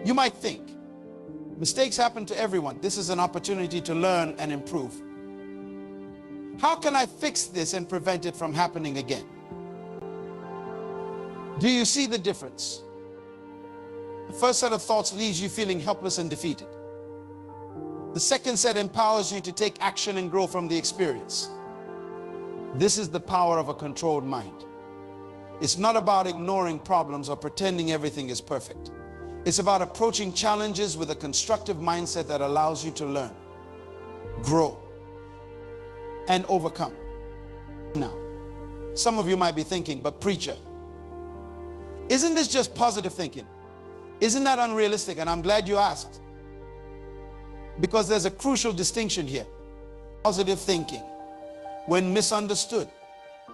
You might think, mistakes happen to everyone. This is an opportunity to learn and improve. How can I fix this and prevent it from happening again? Do you see the difference? The first set of thoughts leaves you feeling helpless and defeated. The second set empowers you to take action and grow from the experience. This is the power of a controlled mind. It's not about ignoring problems or pretending everything is perfect. It's about approaching challenges with a constructive mindset that allows you to learn, grow, and overcome. Now, some of you might be thinking, but preacher, isn't this just positive thinking? Isn't that unrealistic? And I'm glad you asked, because there's a crucial distinction here. Positive thinking, when misunderstood,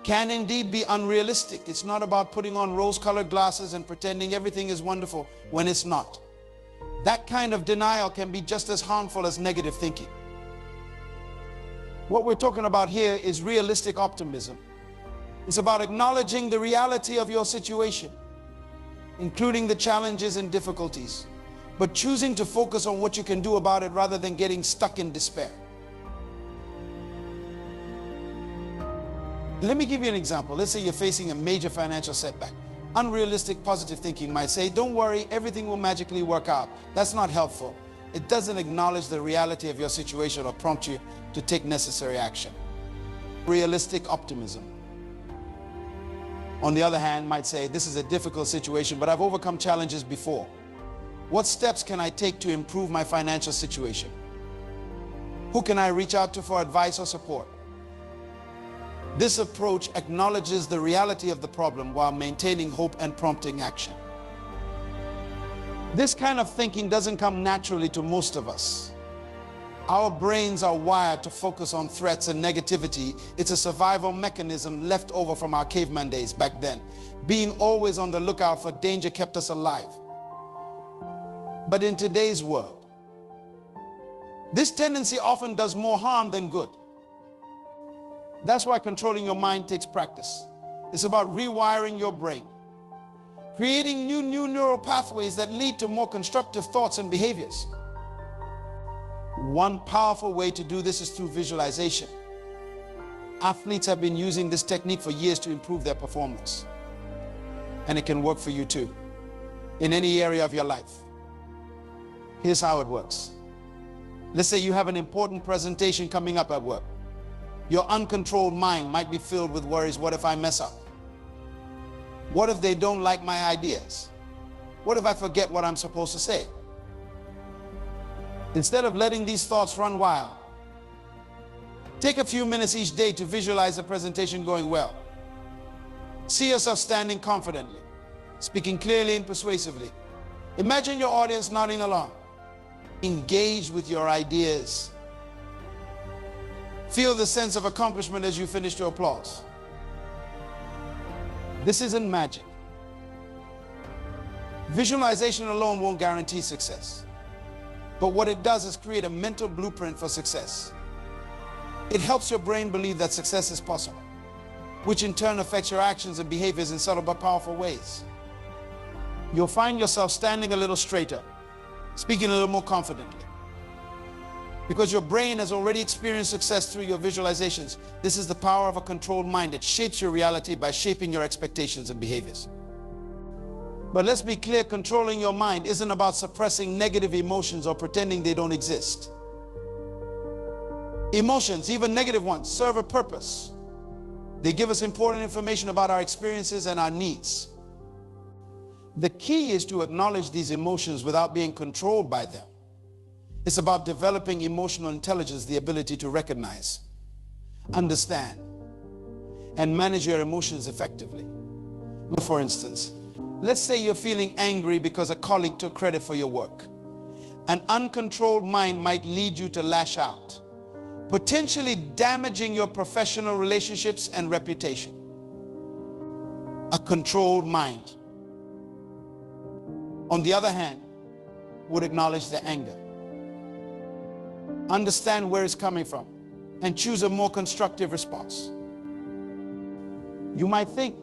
can indeed be unrealistic. It's not about putting on rose-colored glasses and pretending everything is wonderful when it's not. That kind of denial can be just as harmful as negative thinking. What we're talking about here is realistic optimism. It's about acknowledging the reality of your situation, including the challenges and difficulties, but choosing to focus on what you can do about it rather than getting stuck in despair. Let me give you an example. Let's say you're facing a major financial setback. Unrealistic positive thinking might say, don't worry, everything will magically work out. That's not helpful. It doesn't acknowledge the reality of your situation or prompt you to take necessary action. Realistic optimism, on the other hand, might say, this is a difficult situation, but I've overcome challenges before. What steps can I take to improve my financial situation? Who can I reach out to for advice or support? This approach acknowledges the reality of the problem while maintaining hope and prompting action. This kind of thinking doesn't come naturally to most of us. Our brains are wired to focus on threats and negativity. It's a survival mechanism left over from our caveman days back then. Being always on the lookout for danger kept us alive. But in today's world, this tendency often does more harm than good. That's why controlling your mind takes practice. It's about rewiring your brain, creating new neural pathways that lead to more constructive thoughts and behaviors. One powerful way to do this is through visualization. Athletes have been using this technique for years to improve their performance. And it can work for you too, in any area of your life. Here's how it works. Let's say you have an important presentation coming up at work. Your uncontrolled mind might be filled with worries. What if I mess up? What if they don't like my ideas? What if I forget what I'm supposed to say? Instead of letting these thoughts run wild, take a few minutes each day to visualize the presentation going well. See yourself standing confidently, speaking clearly and persuasively. Imagine your audience nodding along. Engage with your ideas. Feel the sense of accomplishment as you finish your applause. This isn't magic. Visualization alone won't guarantee success. But what it does is create a mental blueprint for success. It helps your brain believe that success is possible, which in turn affects your actions and behaviors in subtle but powerful ways. You'll find yourself standing a little straighter, speaking a little more confidently, because your brain has already experienced success through your visualizations. This is the power of a controlled mind. It shapes your reality by shaping your expectations and behaviors. But let's be clear, controlling your mind isn't about suppressing negative emotions or pretending they don't exist. Emotions, even negative ones, serve a purpose. They give us important information about our experiences and our needs. The key is to acknowledge these emotions without being controlled by them. It's about developing emotional intelligence, the ability to recognize, understand, and manage your emotions effectively. For instance, let's say you're feeling angry because a colleague took credit for your work. An uncontrolled mind might lead you to lash out, potentially damaging your professional relationships and reputation. A controlled mind, on the other hand, would acknowledge the anger, understand where it's coming from, and choose a more constructive response. You might think,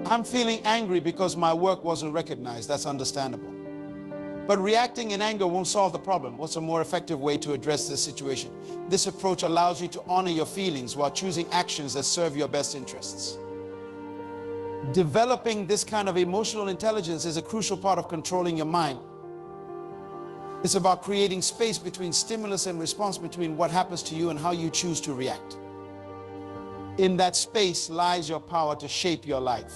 I'm feeling angry because my work wasn't recognized. That's understandable. But reacting in anger won't solve the problem. What's a more effective way to address this situation? This approach allows you to honor your feelings while choosing actions that serve your best interests. Developing this kind of emotional intelligence is a crucial part of controlling your mind. It's about creating space between stimulus and response, between what happens to you and how you choose to react. In that space lies your power to shape your life.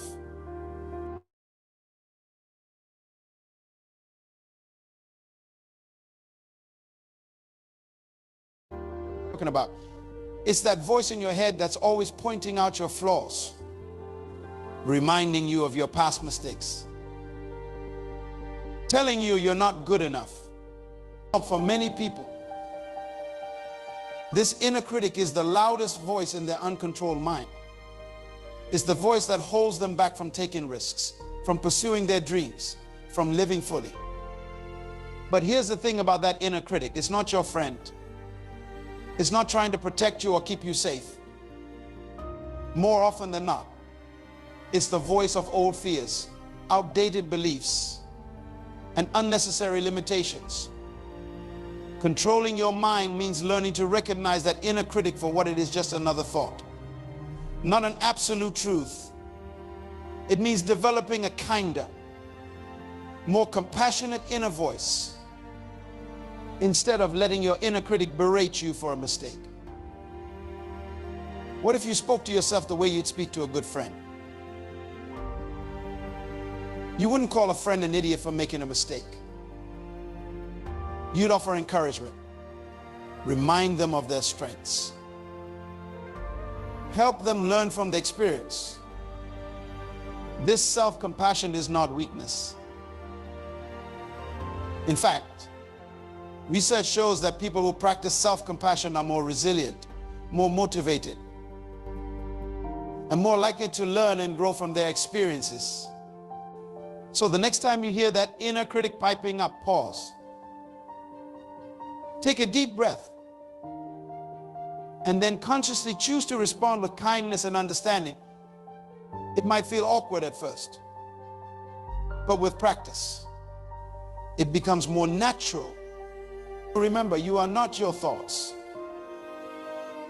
Talking about, it's that voice in your head that's always pointing out your flaws, reminding you of your past mistakes, telling you you're not good enough. For many people, this inner critic is the loudest voice in their uncontrolled mind. It's the voice that holds them back from taking risks, from pursuing their dreams, from living fully. But here's the thing about that inner critic. It's not your friend. It's not trying to protect you or keep you safe. More often than not, it's the voice of old fears, outdated beliefs, and unnecessary limitations. Controlling your mind means learning to recognize that inner critic for what it is, just another thought, not an absolute truth. It means developing a kinder, more compassionate inner voice, instead of letting your inner critic berate you for a mistake. What if you spoke to yourself the way you'd speak to a good friend? You wouldn't call a friend an idiot for making a mistake. You'd offer encouragement. Remind them of their strengths. Help them learn from the experience. This self-compassion is not weakness. In fact, research shows that people who practice self-compassion are more resilient, more motivated, and more likely to learn and grow from their experiences. So the next time you hear that inner critic piping up, pause. Take a deep breath, and then consciously choose to respond with kindness and understanding. It might feel awkward at first, but with practice, it becomes more natural. Remember, you are not your thoughts.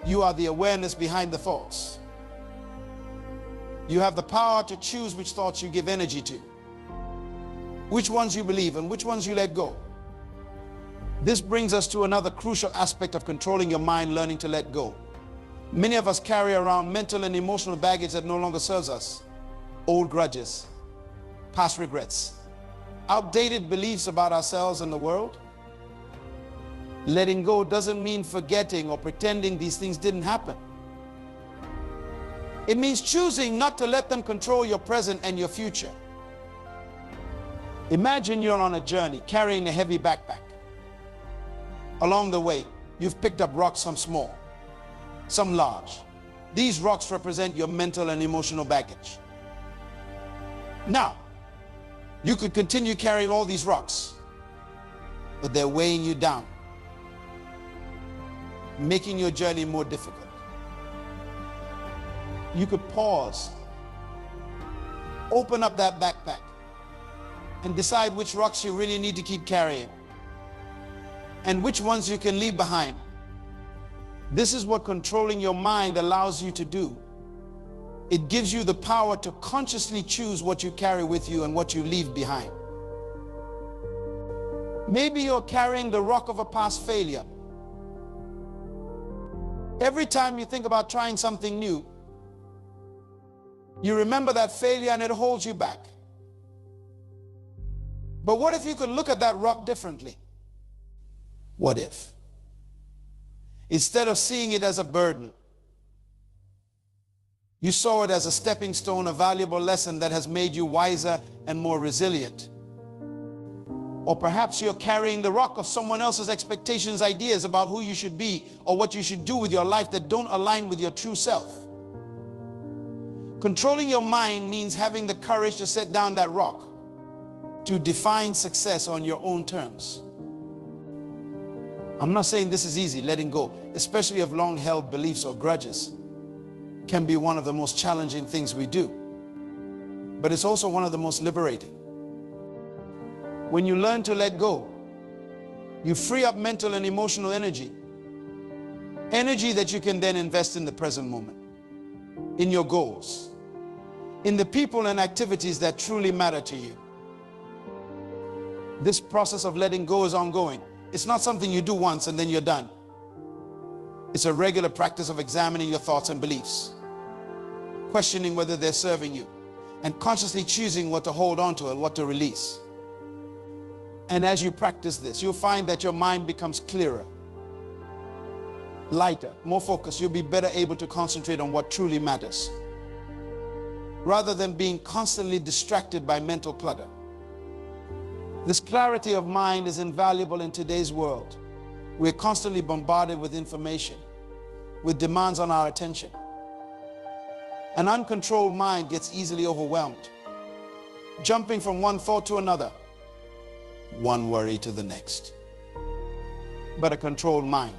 You are the awareness behind the thoughts. You have the power to choose which thoughts you give energy to, which ones you believe and which ones you let go. This brings us to another crucial aspect of controlling your mind: learning to let go. Many of us carry around mental and emotional baggage that no longer serves us. Old grudges, past regrets, outdated beliefs about ourselves and the world. Letting go doesn't mean forgetting or pretending these things didn't happen. It means choosing not to let them control your present and your future. Imagine you're on a journey carrying a heavy backpack. Along the way, you've picked up rocks, some small, some large. These rocks represent your mental and emotional baggage. Now, you could continue carrying all these rocks, but they're weighing you down, making your journey more difficult. You could pause, open up that backpack, and decide which rocks you really need to keep carrying and which ones you can leave behind. This is what controlling your mind allows you to do. It gives you the power to consciously choose what you carry with you and what you leave behind. Maybe you're carrying the rock of a past failure. Every time you think about trying something new, you remember that failure and it holds you back. But what if you could look at that rock differently? What if, instead of seeing it as a burden, you saw it as a stepping stone, a valuable lesson that has made you wiser and more resilient? Or perhaps you're carrying the rock of someone else's expectations, ideas about who you should be or what you should do with your life that don't align with your true self. Controlling your mind means having the courage to set down that rock, to define success on your own terms. I'm not saying this is easy. Letting go, especially of long-held beliefs or grudges, can be one of the most challenging things we do. but it's also one of the most liberating. When you learn to let go, you free up mental and emotional energy. Energy that you can then invest in the present moment, in your goals, in the people and activities that truly matter to you. This process of letting go is ongoing. It's not something you do once and then you're done. It's a regular practice of examining your thoughts and beliefs, questioning whether they're serving you, and consciously choosing what to hold on to and what to release. And as you practice this, you'll find that your mind becomes clearer, lighter, more focused. You'll be better able to concentrate on what truly matters, rather than being constantly distracted by mental clutter. This clarity of mind is invaluable in today's world. We're constantly bombarded with information, with demands on our attention. An uncontrolled mind gets easily overwhelmed, jumping from one thought to another, one worry to the next. But a controlled mind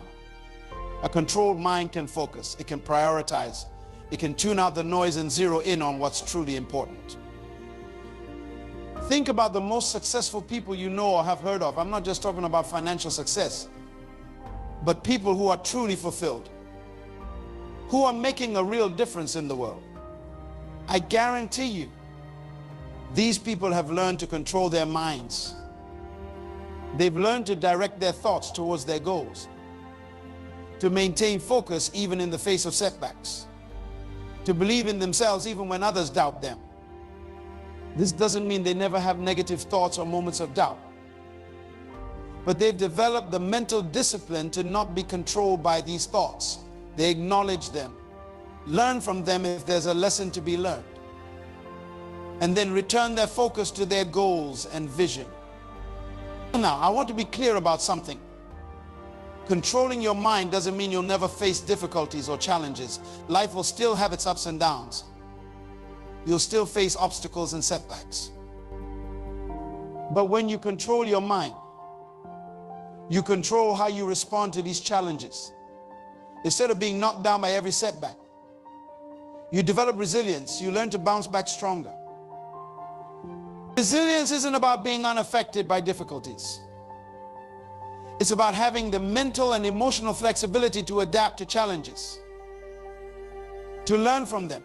can focus, it can prioritize, it can tune out the noise and zero in on what's truly important. Think about the most successful people you know or have heard of. I'm not just talking about financial success, but people who are truly fulfilled, who are making a real difference in the world. I guarantee you, these people have learned to control their minds. They've learned to direct their thoughts towards their goals, to maintain focus even in the face of setbacks, to believe in themselves even when others doubt them. This doesn't mean they never have negative thoughts or moments of doubt, but they've developed the mental discipline to not be controlled by these thoughts. They acknowledge them, learn from them if there's a lesson to be learned, and then return their focus to their goals and vision. Now, I want to be clear about something. Controlling your mind doesn't mean you'll never face difficulties or challenges. Life will still have its ups and downs. You'll still face obstacles and setbacks. But when you control your mind, you control how you respond to these challenges. Instead of being knocked down by every setback, you develop resilience. You learn to bounce back stronger. Resilience isn't about being unaffected by difficulties. It's about having the mental and emotional flexibility to adapt to challenges, to learn from them,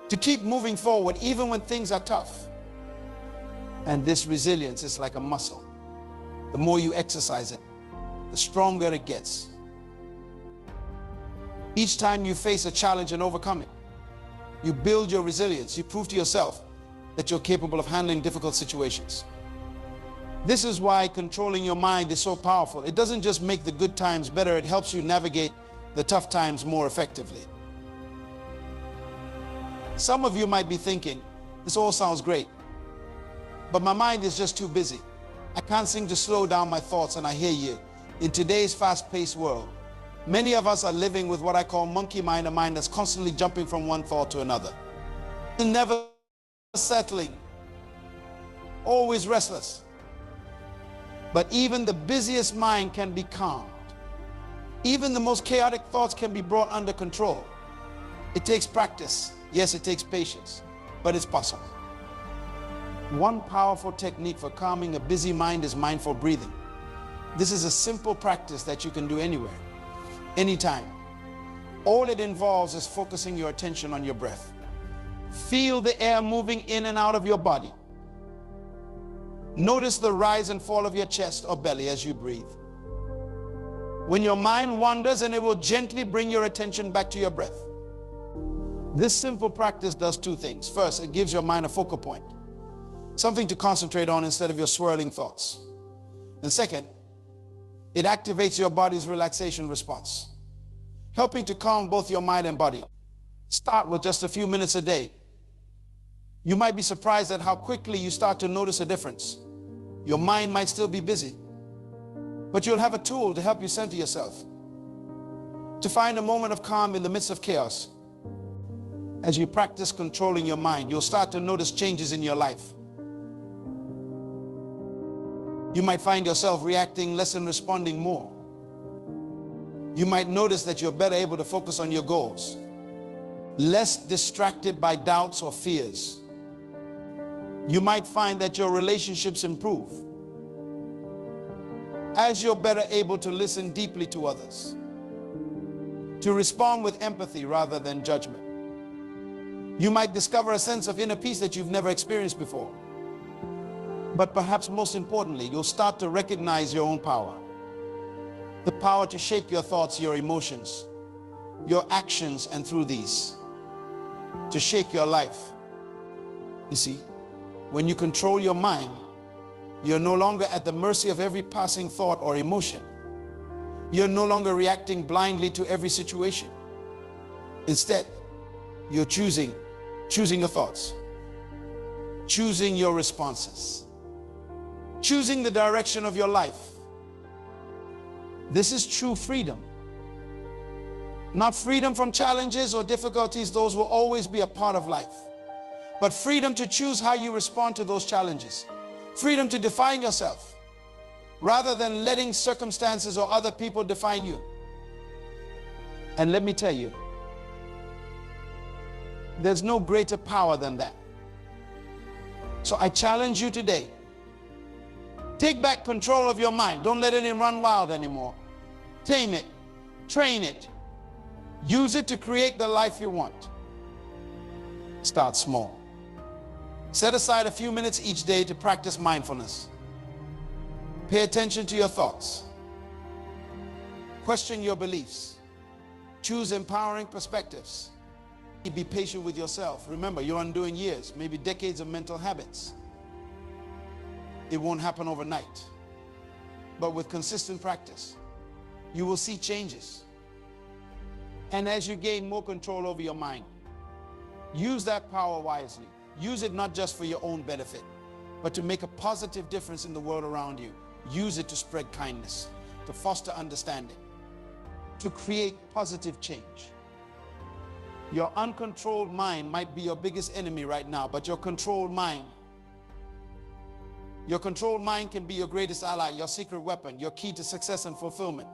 to keep moving forward even when things are tough. And this resilience is like a muscle. The more you exercise it, the stronger it gets. Each time you face a challenge and overcome it, you build your resilience. You prove to yourself that you're capable of handling difficult situations. This is why controlling your mind is so powerful. It doesn't just make the good times better, it helps you navigate the tough times more effectively. Some of you might be thinking, this all sounds great, but my mind is just too busy. I can't seem to slow down my thoughts. And I hear you. In today's fast-paced world, many of us are living with what I call monkey mind, a mind that's constantly jumping from one thought to another, never settling, always restless. But even the busiest mind can be calmed. Even the most chaotic thoughts can be brought under control. It takes practice. Yes, it takes patience, but it's possible. One powerful technique for calming a busy mind is mindful breathing. This is a simple practice that you can do anywhere, anytime. All it involves is focusing your attention on your breath. Feel the air moving in and out of your body. Notice the rise and fall of your chest or belly as you breathe. When your mind wanders, and it will gently bring your attention back to your breath. This simple practice does two things. First, it gives your mind a focal point, something to concentrate on instead of your swirling thoughts. And second, it activates your body's relaxation response, helping to calm both your mind and body. Start with just a few minutes a day. You might be surprised at how quickly you start to notice a difference. Your mind might still be busy, but you'll have a tool to help you center yourself, to find a moment of calm in the midst of chaos. As you practice controlling your mind, you'll start to notice changes in your life. You might find yourself reacting less and responding more. You might notice that you're better able to focus on your goals, less distracted by doubts or fears. You might find that your relationships improve as you're better able to listen deeply to others, to respond with empathy rather than judgment. You might discover a sense of inner peace that you've never experienced before. But perhaps most importantly, you'll start to recognize your own power. The power to shape your thoughts, your emotions, your actions, and through these, to shape your life. You see, when you control your mind, you're no longer at the mercy of every passing thought or emotion. You're no longer reacting blindly to every situation. Instead, you're choosing your thoughts, choosing your responses, choosing the direction of your life. This is true freedom. Not freedom from challenges or difficulties, those will always be a part of life. But freedom to choose how you respond to those challenges. Freedom to define yourself, rather than letting circumstances or other people define you. And let me tell you, there's no greater power than that. So I challenge you today, take back control of your mind. Don't let it run wild anymore. Tame it, train it, use it to create the life you want. Start small. Set aside a few minutes each day to practice mindfulness. Pay attention to your thoughts. Question your beliefs. Choose empowering perspectives. Be patient with yourself. Remember, you're undoing years, maybe decades of mental habits. It won't happen overnight. But with consistent practice, you will see changes. And as you gain more control over your mind, use that power wisely. Use it not just for your own benefit, but to make a positive difference in the world around you. Use it to spread kindness, to foster understanding, to create positive change. Your uncontrolled mind might be your biggest enemy right now, but your controlled mind can be your greatest ally, your secret weapon, your key to success and fulfillment.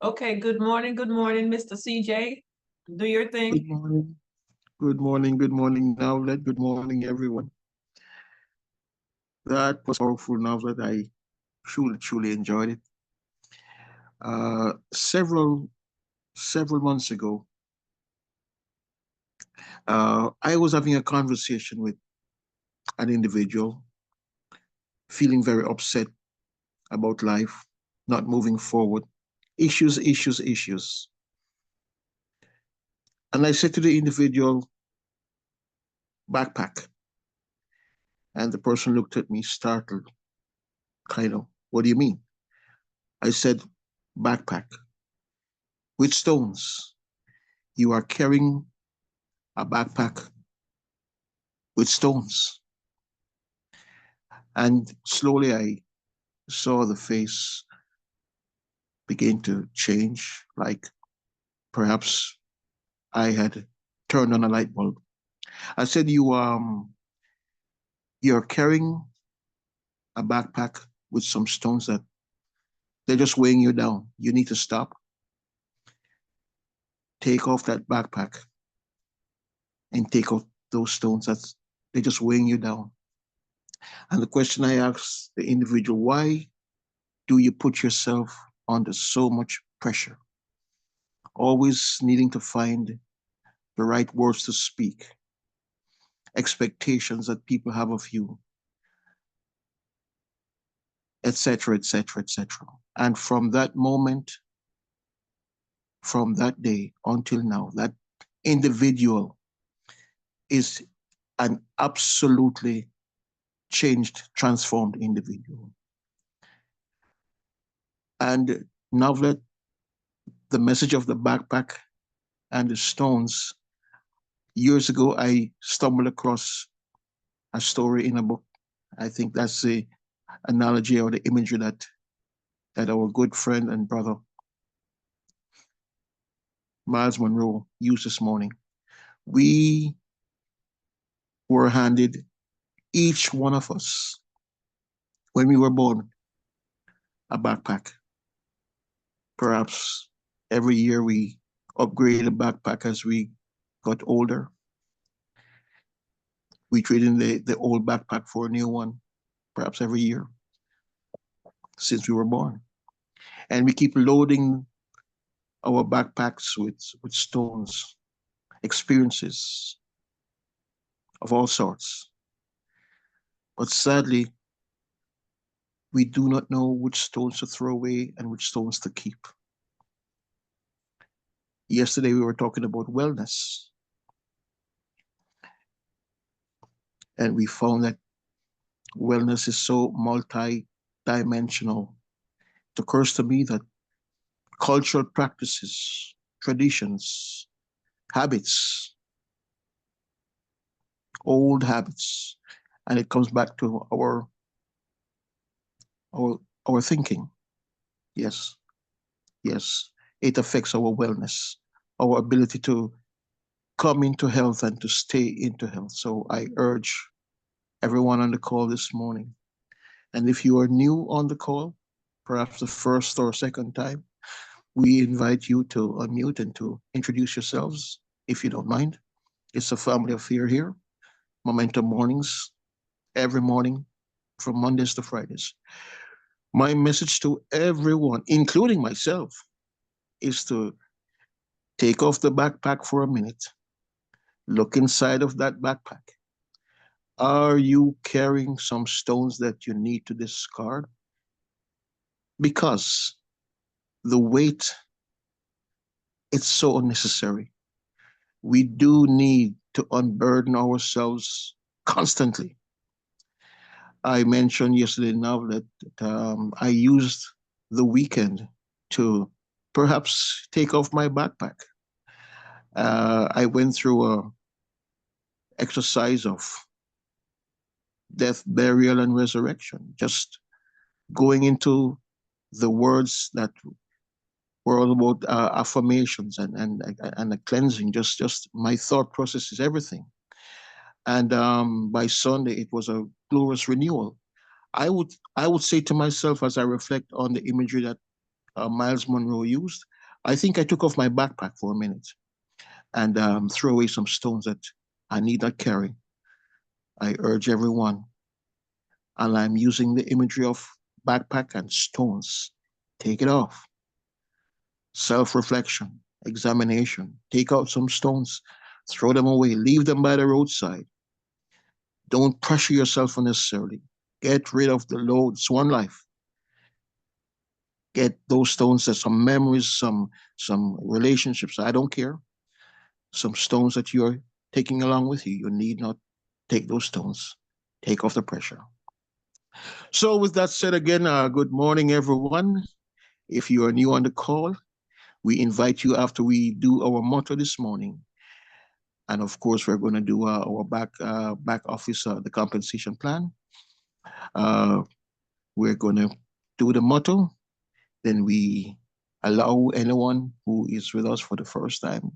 Okay, good morning, Mr. CJ. Do your thing. Good morning. Good morning, Nowlet. Good morning, everyone. That was powerful, Nowlet. I truly enjoyed it. Several months ago, I was having a conversation with an individual, feeling very upset about life, not moving forward, issues. And I said to the individual, backpack. And the person looked at me startled, kind of, what do you mean? I said, backpack with stones. You are carrying a backpack with stones. And slowly I saw the face begin to change, like perhaps I had turned on a light bulb. I said, you're carrying a backpack with some stones that they're just weighing you down. You need to stop, take off that backpack, and take off those stones that's they're just weighing you down. And the question I asked the individual, why do you put yourself under so much pressure? Always needing to find the right words to speak, expectations that people have of you, etc., etc., etc. And from that moment, from that day until now, that individual is an absolutely changed, transformed individual. And now that the message of the backpack and the stones. Years ago, I stumbled across a story in a book. I think that's the analogy or the imagery that our good friend and brother Miles Monroe used this morning. We were handed, each one of us, when we were born, a backpack. Perhaps every year we upgraded the backpack as we got older. We traded in the old backpack for a new one, perhaps every year since we were born. And we keep loading our backpacks with stones, experiences of all sorts. But sadly, we do not know which stones to throw away and which stones to keep. Yesterday, we were talking about wellness. And we found that wellness is so multi-dimensional. It occurs to me that cultural practices, traditions, habits, old habits, and it comes back to our thinking. Yes, yes, it affects our wellness, our ability to come into health and to stay into health. So I urge everyone on the call this morning, and if you are new on the call, perhaps the first or second time, we invite you to unmute and to introduce yourselves, if you don't mind. It's a family affair here. Momentum Mornings, every morning from Mondays to Fridays. My message to everyone, including myself, is to take off the backpack for a minute. Look inside of that backpack. Are you carrying some stones that you need to discard? Because the weight, it's so unnecessary. We do need to unburden ourselves constantly. I mentioned yesterday now that I used the weekend to perhaps take off my backpack. I went through a exercise of death, burial, and resurrection, just going into the words that were all about affirmations and a cleansing, just my thought processes, everything. And by Sunday, it was a glorious renewal. I would say to myself as I reflect on the imagery that Miles Monroe used, I think I took off my backpack for a minute and threw away some stones that I need not carry. I urge everyone, and I'm using the imagery of backpack and stones. Take it off. Self-reflection, examination. Take out some stones, throw them away, leave them by the roadside. Don't pressure yourself unnecessarily. Get rid of the loads. One life. Get those stones, that some memories, some relationships. I don't care. Some stones that you're taking along with you. You need not take those stones. Take off the pressure. So with that said, again, good morning, everyone. If you are new on the call, we invite you after we do our motto this morning. And of course, we're going to do our back office, the compensation plan. We're going to do the motto. Then we allow anyone who is with us for the first time,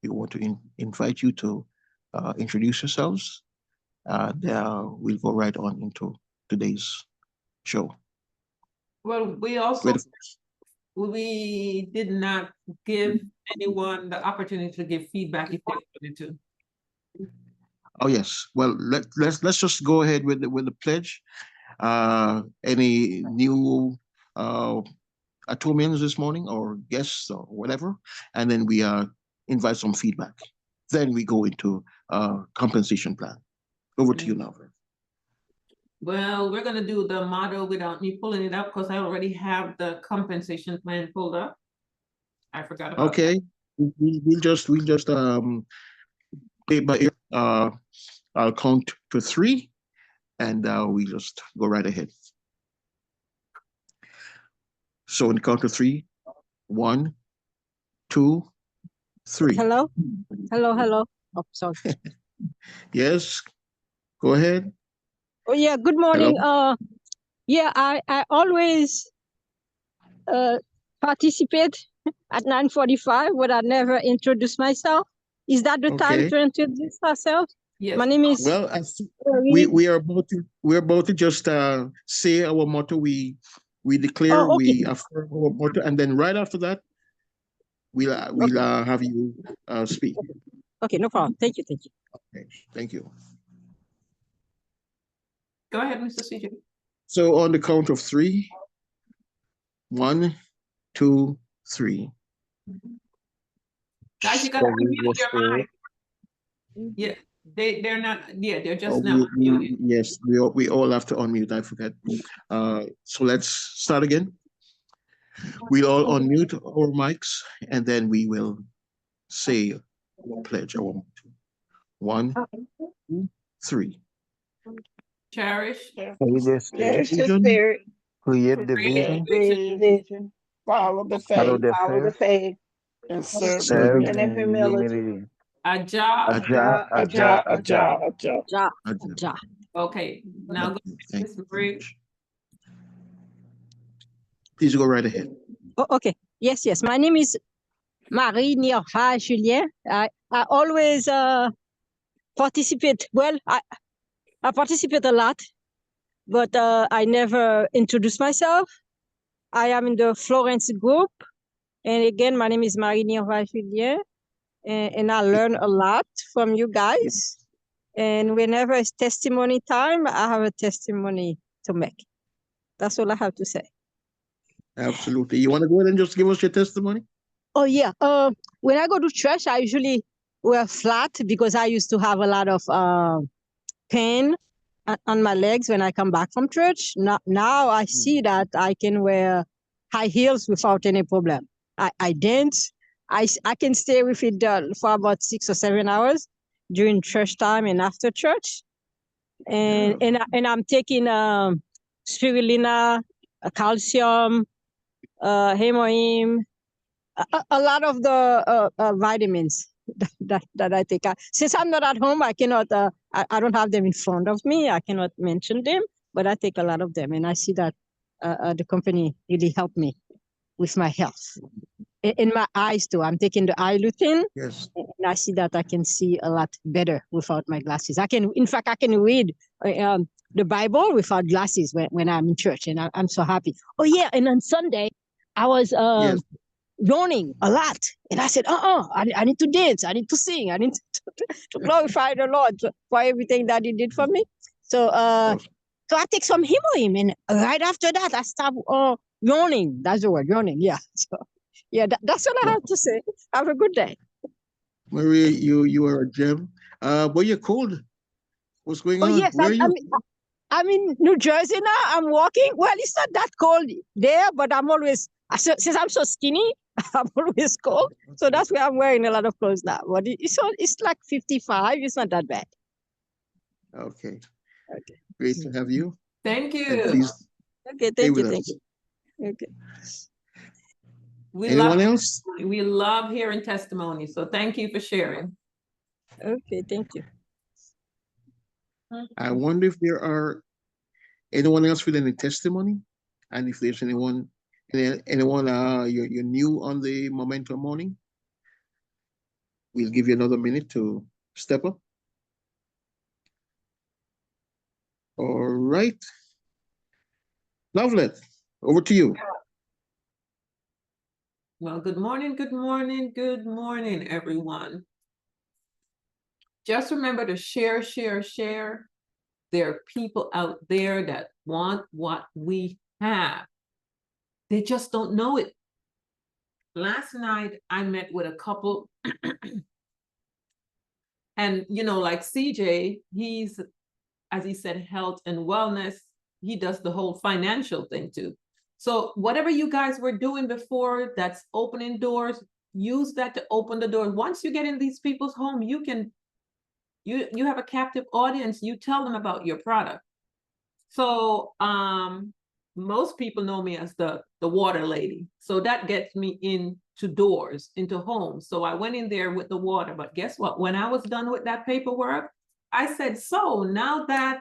we want to invite you to introduce yourselves. We'll go right on into today's show. Well, we did not give anyone the opportunity to give feedback if they wanted to. Oh yes. Well, let's just go ahead with the pledge. Any new Atomians this morning or guests or whatever, and then we invite some feedback. Then we go into compensation plan. Over to you now. Well, we're going to do the model without me pulling it up because I already have the compensation plan pulled up. I forgot about okay. We'll just play by ear. I'll count to 3, and we just go right ahead. So in count to 3, 1, 2, 3. Hello? Hello. Oh, sorry. Yes, go ahead. Oh, yeah, good morning. Yeah, I always participate at 9:45, but I never introduce myself. Is that the time Okay. to introduce ourselves? Yes. My name is Well, Reed. we are about to just say our motto. We declare, Oh, okay. we affirm our motto, and then right after that, we'll have you speak. Okay, no problem. Thank you. Okay, thank you. Go ahead, Mr. CJ. So on the count of 3, 1, 2, 3. Guys, you gotta So we unmute just your mic. Yeah, they're not, yeah, they're just Oh, now unmuted. yes, we all have to unmute. I forget. So let's start again. We'll all unmute our mics, and then we will say our pledge. Our motto. 1, 2, 3. Cherish, we just Cherish the Vision, spirit, create the create vision, vision, vision, follow the follow faith, the faith, and serve serve serve in in in humility. humility. a job. Aja. Ja. Agile. Ja. Okay, now go, Thank Ms. you very Marie. much. Please go right ahead. Oh, okay. Yes. My name is Marie Nirha Julien. I always participate. Well, I participate a lot, but I never introduce myself. I am in the Florence group. And again, my name is Marie Nirha Julien. And I learn a lot from you guys. And whenever it's testimony time, I have a testimony to make. That's all I have to say. Absolutely. You want to go ahead and just give us your testimony? Oh, yeah. When I go to church, I usually wear flat because I used to have a lot of pain on my legs when I come back from church. Now I see that I can wear high heels without any problem. I dance. I can stay with it for about 6 or 7 hours during church time and after church. And I'm taking spirulina, calcium, hemoim, a lot of the vitamins that I take. Since I'm not at home, I cannot. I don't have them in front of me. I cannot mention them, but I take a lot of them, and I see that the company really helped me with my health. In my eyes too, I'm taking the eye lutein, Yes. and I see that I can see a lot better without my glasses. I can read the Bible without glasses when I'm in church, and I'm so happy. Oh yeah, and on Sunday, I was Yes. yawning a lot. And I said, I need to dance. I need to sing. I need to glorify the Lord for everything that he did for me. So so I take some hemoim, and right after that, I stop yawning. That's the word, yawning. Yeah. So yeah, that's all I have to say. Have a good day. Maria, you are a gem. But you're cold. What's going Oh on? yes, Where are you? I'm in New Jersey now. I'm walking. Well, it's not that cold there, but I'm always, since I'm so skinny, I'm always cold. So that's why I'm wearing a lot of clothes now. But it's like 55. It's not that bad. Okay. Okay. Great to have you. Thank And you. please Okay. stay Thank with you. us. Thank you. Okay. Anyone else? We love hearing testimonies. So thank you for sharing. Okay. Thank you. I wonder if there are anyone else with any testimony, and if there's anyone you're new on the Momentum Morning, we'll give you another minute to step up. All right. Lovelet, over to you. Well, good morning, everyone. Just remember to share. There are people out there that want what we have. They just don't know it. Last night, I met with a couple, and like CJ, he's, as he said, health and wellness. He does the whole financial thing too. So whatever you guys were doing before, that's opening doors, use that to open the door. Once you get in these people's home, you have a captive audience. You tell them about your product. So most people know me as the water lady. So that gets me in to doors, into homes. So I went in there with the water, but guess what? When I was done with that paperwork, I said, so now that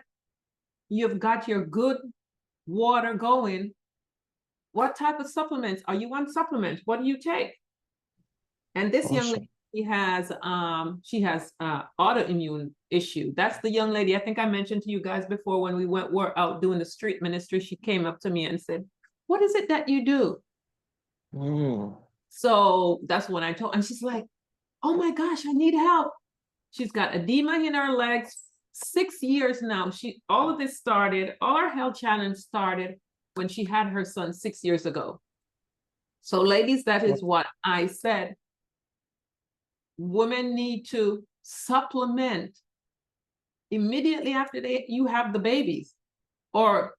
you've got your good water going, what type of supplements? Are you on supplements? What do you take? And this young Awesome. lady she has autoimmune issue. That's the young lady I think I mentioned to you guys before when we're out doing the street ministry. She came up to me and said, what is it that you do? Mm. So that's when I told, and she's like, oh my gosh, I need help. She's got edema in her legs, 6 years now. All of this started, all her health challenge started when she had her son 6 years ago. So ladies, that is what I said. Women need to supplement immediately after you have the babies. Or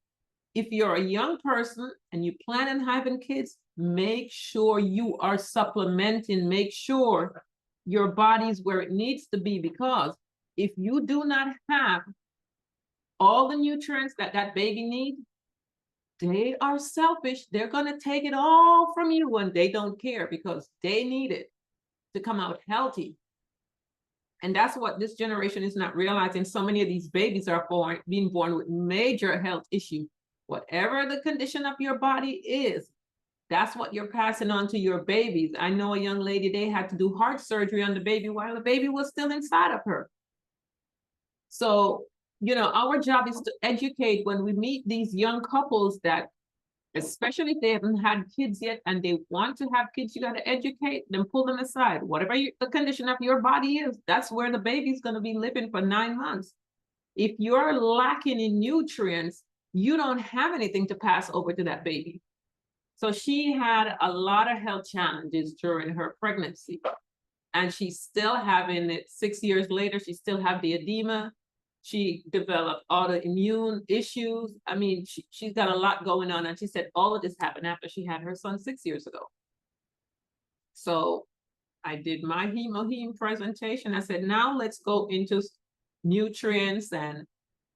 if you're a young person and you plan on having kids, make sure you are supplementing, make sure your body's where it needs to be, because if you do not have all the nutrients that that baby needs, they are selfish. They're going to take it all from you when they don't care, because they need it to come out healthy. And that's what this generation is not realizing. So many of these babies are being born with major health issues. Whatever the condition of your body is, that's what you're passing on to your babies. I know a young lady, they had to do heart surgery on the baby while the baby was still inside of her. So, our job is to educate when we meet these young couples that, especially if they haven't had kids yet and they want to have kids, you got to educate them, pull them aside. Whatever the condition of your body is, that's where the baby's going to be living for 9 months. If you're lacking in nutrients, you don't have anything to pass over to that baby. So she had a lot of health challenges during her pregnancy, and she's still having it 6 years later. She still have the edema. She developed autoimmune issues. I mean, she's got a lot going on. And she said all of this happened after she had her son 6 years ago. So I did my heme presentation. I said, now let's go into nutrients and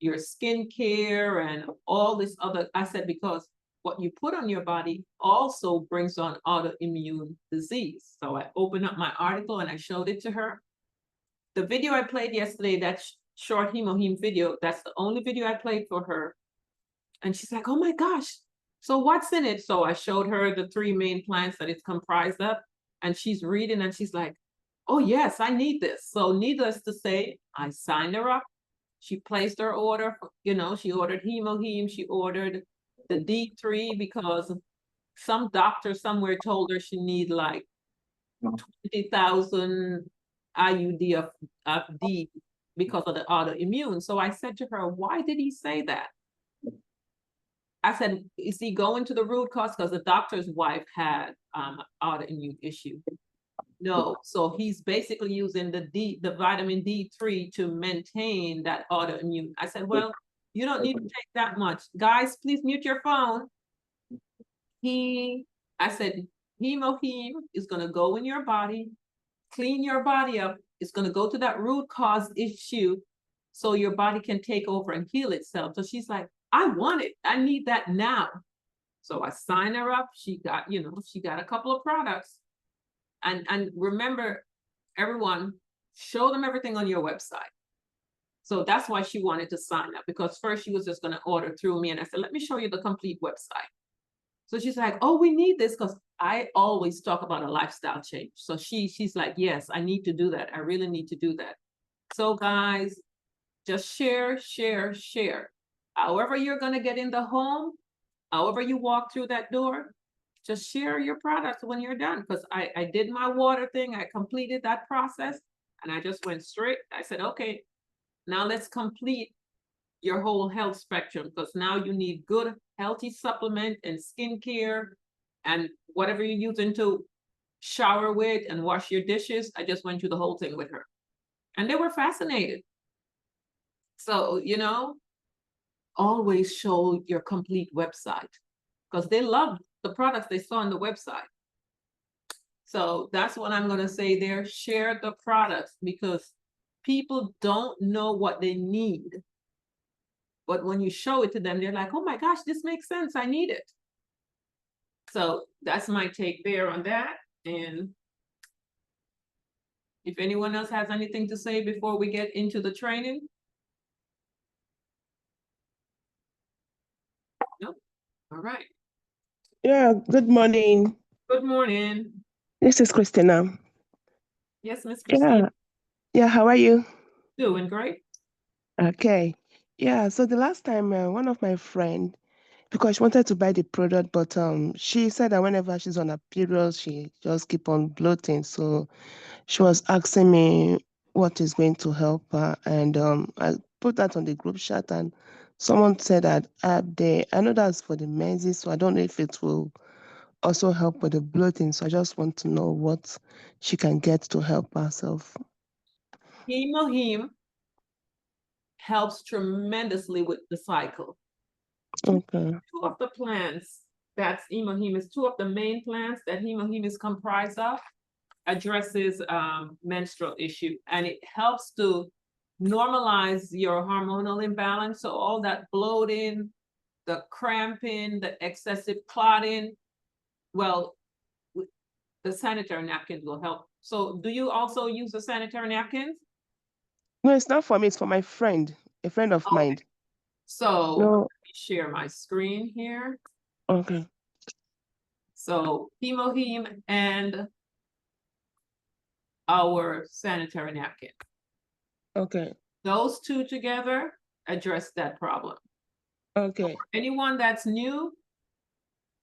your skincare and all this other. I said, because what you put on your body also brings on autoimmune disease. So I opened up my article and I showed it to her. The video I played yesterday, that short heme video, that's the only video I played for her. And she's like, oh my gosh, so what's in it? So I showed her the 3 main plants that it's comprised of, and she's reading and she's like, oh yes, I need this. So needless to say, I signed her up. She placed her order, she ordered heme, she ordered the D3 because some doctor somewhere told her she need like 20,000 IUD of D because of the autoimmune. So I said to her, why did he say that? I said, is he going to the root cause? Because the doctor's wife had autoimmune issue. No, so he's basically using the vitamin D3 to maintain that autoimmune. I said, well, you don't need to take that much. Guys, please mute your phone. I said, heme is going to go in your body, clean your body up. It's going to go to that root cause issue so your body can take over and heal itself. So she's like, I want it. I need that now. So I signed her up. She got, she got a couple of products. And remember, everyone, show them everything on your website. So that's why she wanted to sign up, because first she was just going to order through me. And I said, let me show you the complete website. So she's like, oh, we need this, because I always talk about a lifestyle change. So she's like, yes, I need to do that. I really need to do that. So guys, just share. However you're going to get in the home, however you walk through that door, just share your products when you're done. Because I did my water thing. I completed that process and I just went straight. I said, okay, now let's complete your whole health spectrum, because now you need good, healthy supplement and skincare and whatever you're using to shower with and wash your dishes. I just went through the whole thing with her and they were fascinated. So, always show your complete website, because they loved the products they saw on the website. So that's what I'm going to say there. Share the products, because people don't know what they need. But when you show it to them, they're like, oh my gosh, this makes sense. I need it. So that's my take there on that. And if anyone else has anything to say before we get into the training? No? All right. Yeah, good morning. Good morning. This is Christina. Yes, Miss Christine. Yeah, how are you? Doing great. Okay. Yeah, so the last time one of my friend, because she wanted to buy the product, but she said that whenever she's on a period, she just keep on bloating. So she was asking me what is going to help her, and I put that on the group chat, and someone said that I know that's for the menses, so I don't know if it will also help with the bloating. So I just want to know what she can get to help herself. Hemoheme helps tremendously with the cycle. Okay. Two of the plants that's hemoheme is two of the main plants that hemoheme is comprised of addresses menstrual issue, and it helps to normalize your hormonal imbalance. So all that bloating, the cramping, the excessive clotting, well, the sanitary napkins will help. So do you also use the sanitary napkins? No, it's not for me, it's for my friend, a friend of mine. So No. let me share my screen here. Okay. So hemoheme and our sanitary napkin. Okay. Those two together address that problem. Okay. Anyone that's new,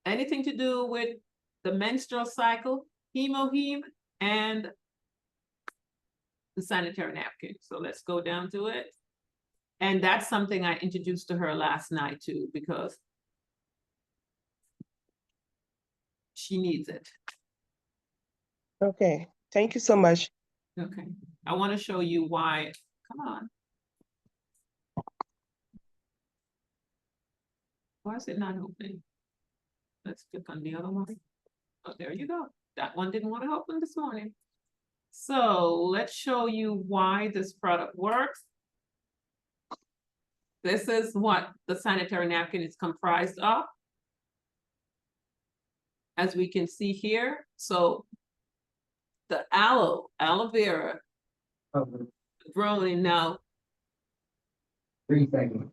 anything to do with the menstrual cycle, hemoheme, and the sanitary napkin. So let's go down to it. And that's something I introduced to her last night too, because she needs it. Okay. Thank you so much. Okay. I want to show you why. Come on. Why is it not opening? Let's click on the other one. Oh, there you go. That one didn't want to open this morning. So let's show you why this product works. This is what the sanitary napkin is comprised of. As we can see here, so the aloe vera growing now. 3 seconds.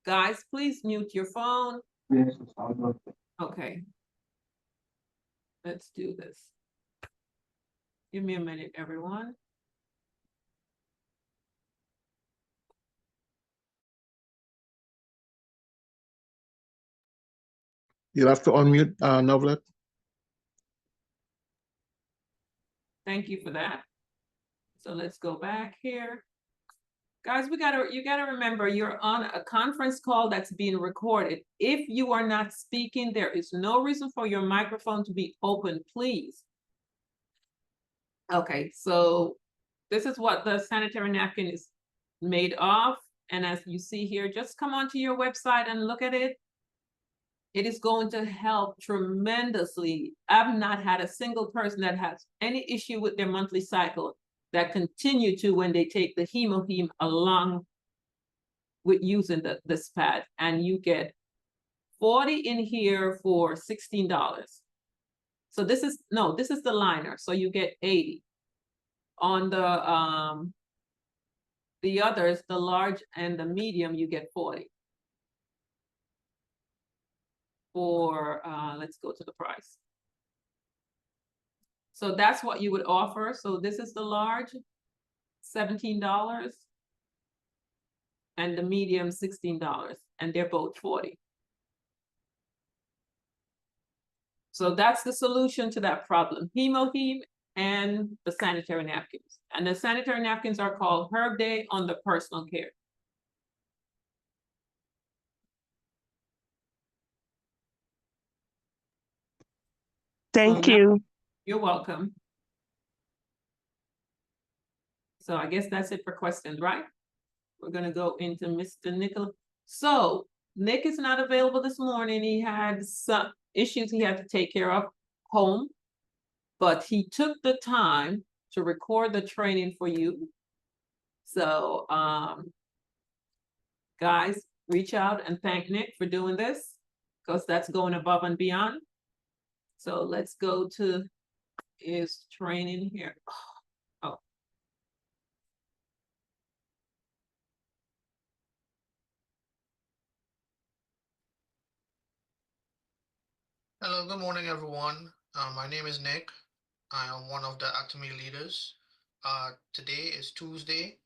Guys, please mute your phone. Yes, it's all good. Okay. Let's do this. Give me a minute, everyone. You'll have to unmute Novlet. Thank you for that. So let's go back here. Guys, you gotta remember you're on a conference call that's being recorded. If you are not speaking, there is no reason for your microphone to be open, please. Okay, so this is what the sanitary napkin is made of. And as you see here, just come onto your website and look at it. It is going to help tremendously. I've not had a single person that has any issue with their monthly cycle that continue to when they take the hemoheme along with using this pad. And you get 40 in here for $16. So this is the liner. So you get 80. On the others, the large and the medium, you get 40. For let's go to the price. So that's what you would offer. So this is the large, $17, and the medium, $16, and they're both 40. So that's the solution to that problem, hemoheme and the sanitary napkins. And the sanitary napkins are called Herb Day under personal care. Thank you. You're welcome. So I guess that's it for questions, right? We're gonna go into Mr. Nicholas. So Nick is not available this morning. He had some issues he had to take care of home, but he took the time to record the training for you. So guys, reach out and thank Nick for doing this, because that's going above and beyond. So let's go to is training here. Oh, Hello, good morning, everyone. My name is Nick. I am one of the Atomy leaders. Today is Tuesday,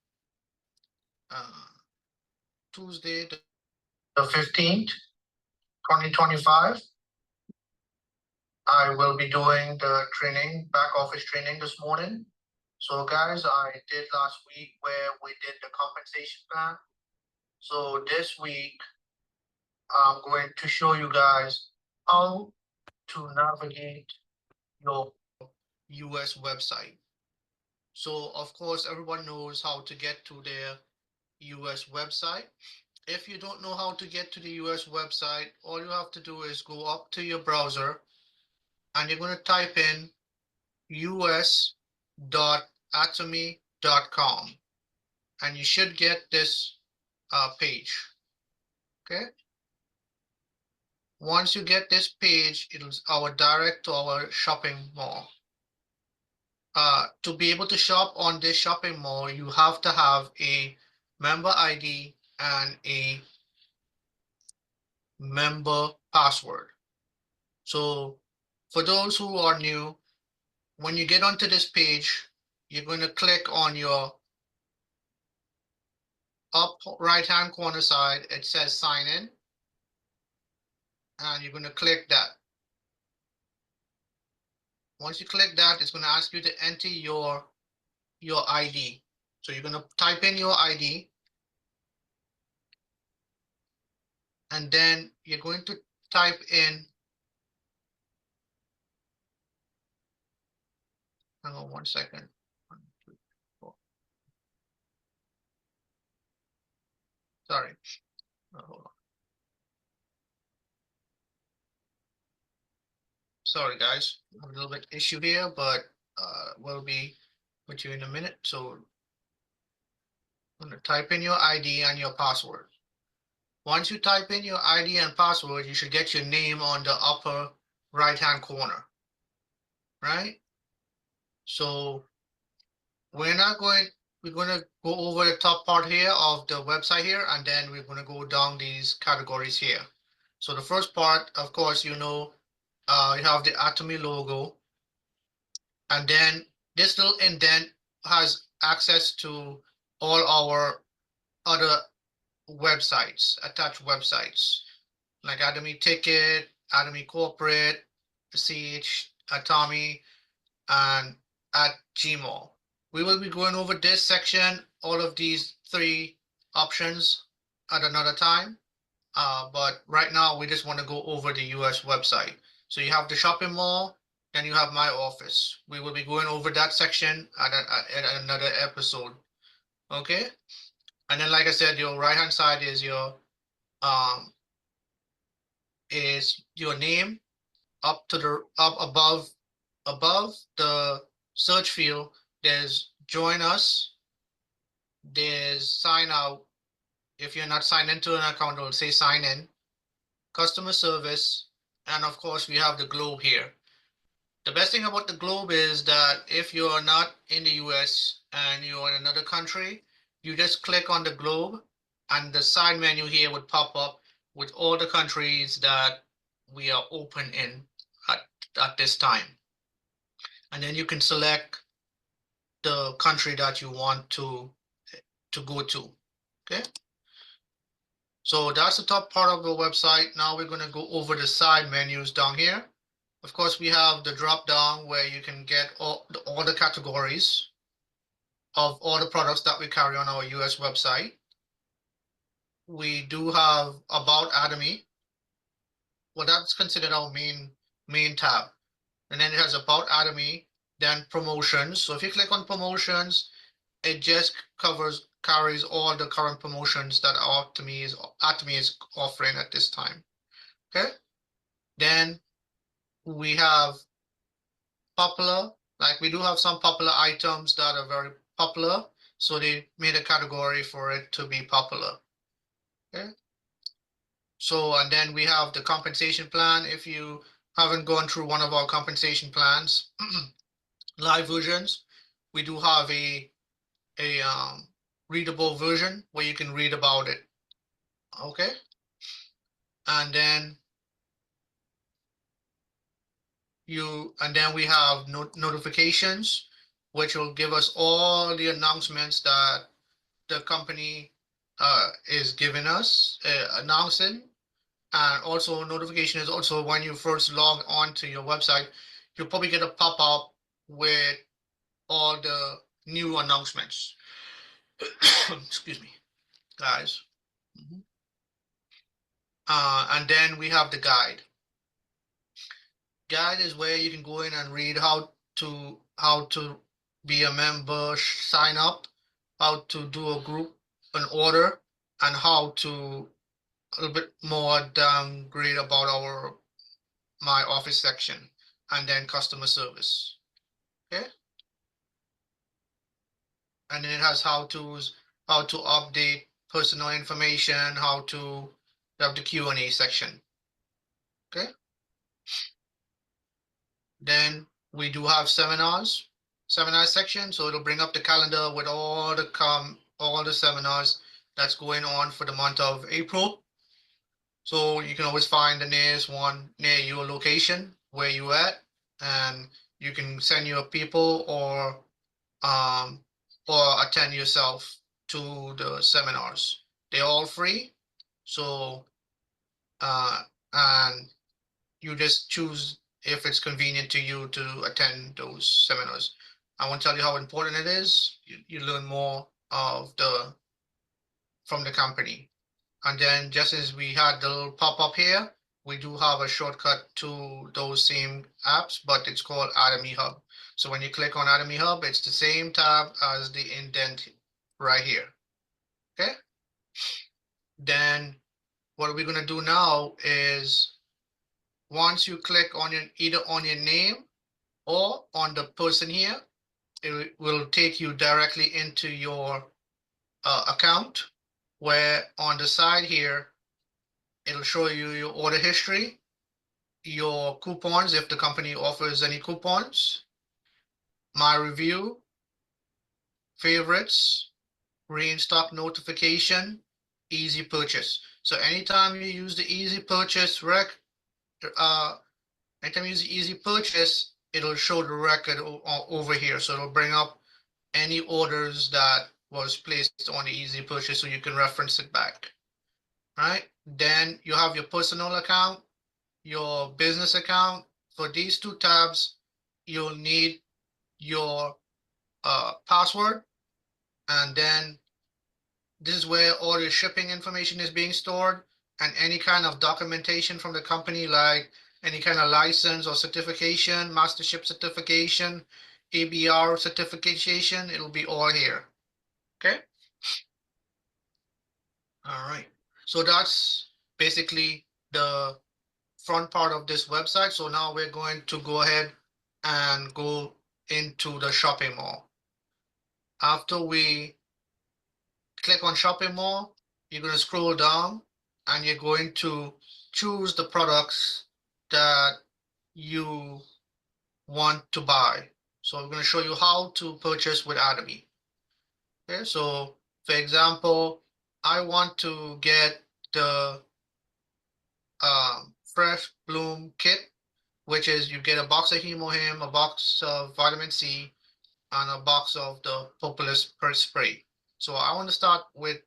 Tuesday the 15th, 2025. I will be doing the training, back office training this morning. So guys, I did last week where we did the compensation plan. So this week, I'm going to show you guys how to navigate your US website. So of course, everyone knows how to get to their US website. If you don't know how to get to the US website, all you have to do is go up to your browser and you're going to type in us.atomy.com and you should get this page. Okay. Once you get this page, it'll our direct to our shopping mall. To be able to shop on this shopping mall, you have to have a member ID and a member password. So for those who are new, when you get onto this page, you're going to click on your up right hand corner side. It says sign in and you're going to click that. Once you click that, it's going to ask you to enter your ID. So you're going to type in your ID and then you're going to type in, hang on 1 second. 1, 2, 4. Sorry. Hold on. Sorry, guys. I have a little bit issue here, but we'll be with you in a minute. So I'm going to type in your ID and your password. Once you type in your ID and password, you should get your name on the upper right-hand corner, right? So we're going to go over the top part here of the website here, and then we're going to go down these categories here. So the first part, of course, you have the Atomy logo, and then this little indent has access to all our other websites, attached websites, like Atomy Ticket, Atomy Corporate, CH, Atomy, and at Gmail. We will be going over this section, all of these 3 options at another time. But right now, we just want to go over the US website. So you have the shopping mall, then you have my office. We will be going over that section at another episode. Okay. And then, like I said, your right hand side is your name. Up above the search field, there's join us, there's sign out. If you're not signed into an account, it'll say sign in, customer service, and of course we have the globe here. The best thing about the globe is that if you're not in the US and you're in another country, you just click on the globe and the side menu here would pop up with all the countries that we are open in at this time. And then you can select the country that you want to go to. Okay. So that's the top part of the website. Now we're going to go over the side menus down here. Of course, we have the drop down where you can get all the categories of all the products that we carry on our US website. We do have About Atomy. Well, that's considered our main tab. And then it has About Atomy, then Promotions. So if you click on Promotions, it just carries all the current promotions that Atomy is offering at this time. Okay. Then we have popular. Like we do have some popular items that are very popular, so they made a category for it to be popular. Okay. So and then we have the compensation plan. If you haven't gone through one of our compensation plans, live versions, we do have a readable version where you can read about it. Okay. And then we have notifications, which will give us all the announcements that the company is giving us, announcing. And also notification is also when you first log on to your website, you'll probably get a pop-up with all the new announcements. Excuse me, guys. And then we have the guide. Guide is where you can go in and read how to be a member, sign up, how to do a group, an order, and how to a little bit more downgrade about our my office section, and then customer service. Okay. And then it has how to update personal information, how to have the Q&A section. Okay. Then we do have seminar section, so it'll bring up the calendar with all the seminars that's going on for the month of April. So you can always find the nearest one near your location where you at, and you can send your people or attend yourself to the seminars. They're all free. So and you just choose if it's convenient to you to attend those seminars. I won't tell you how important it is. You learn more from the company. And then just as we had the little pop-up here, we do have a shortcut to those same apps, but it's called Atomy Hub. So when you click on Atomy Hub, it's the same tab as the indent right here. Okay. Then what we're going to do now is once you click on either on your name or on the person here, it will take you directly into your account, where on the side here, it'll show you your order history, your coupons, if the company offers any coupons, my review, favorites, restock notification, easy purchase. So anytime you use the easy purchase it'll show the record over here. So it'll bring up any orders that was placed on the easy purchase, so you can reference it back. All right. Then you have your personal account, your business account. For these two tabs, you'll need your password, and then this is where all your shipping information is being stored, and any kind of documentation from the company, like any kind of license or certification, mastership certification, ABR certification, it'll be all here. Okay. All right. So that's basically the front part of this website. So now we're going to go ahead and go into the shopping mall. After we click on shopping mall, you're going to scroll down and you're going to choose the products that you want to buy. So I'm going to show you how to purchase with Atomy. Okay, so for example, I want to get the Fresh Bloom kit, which is you get a box of Hemohim, a box of vitamin C, and a box of the Propolis spray. So I want to start with,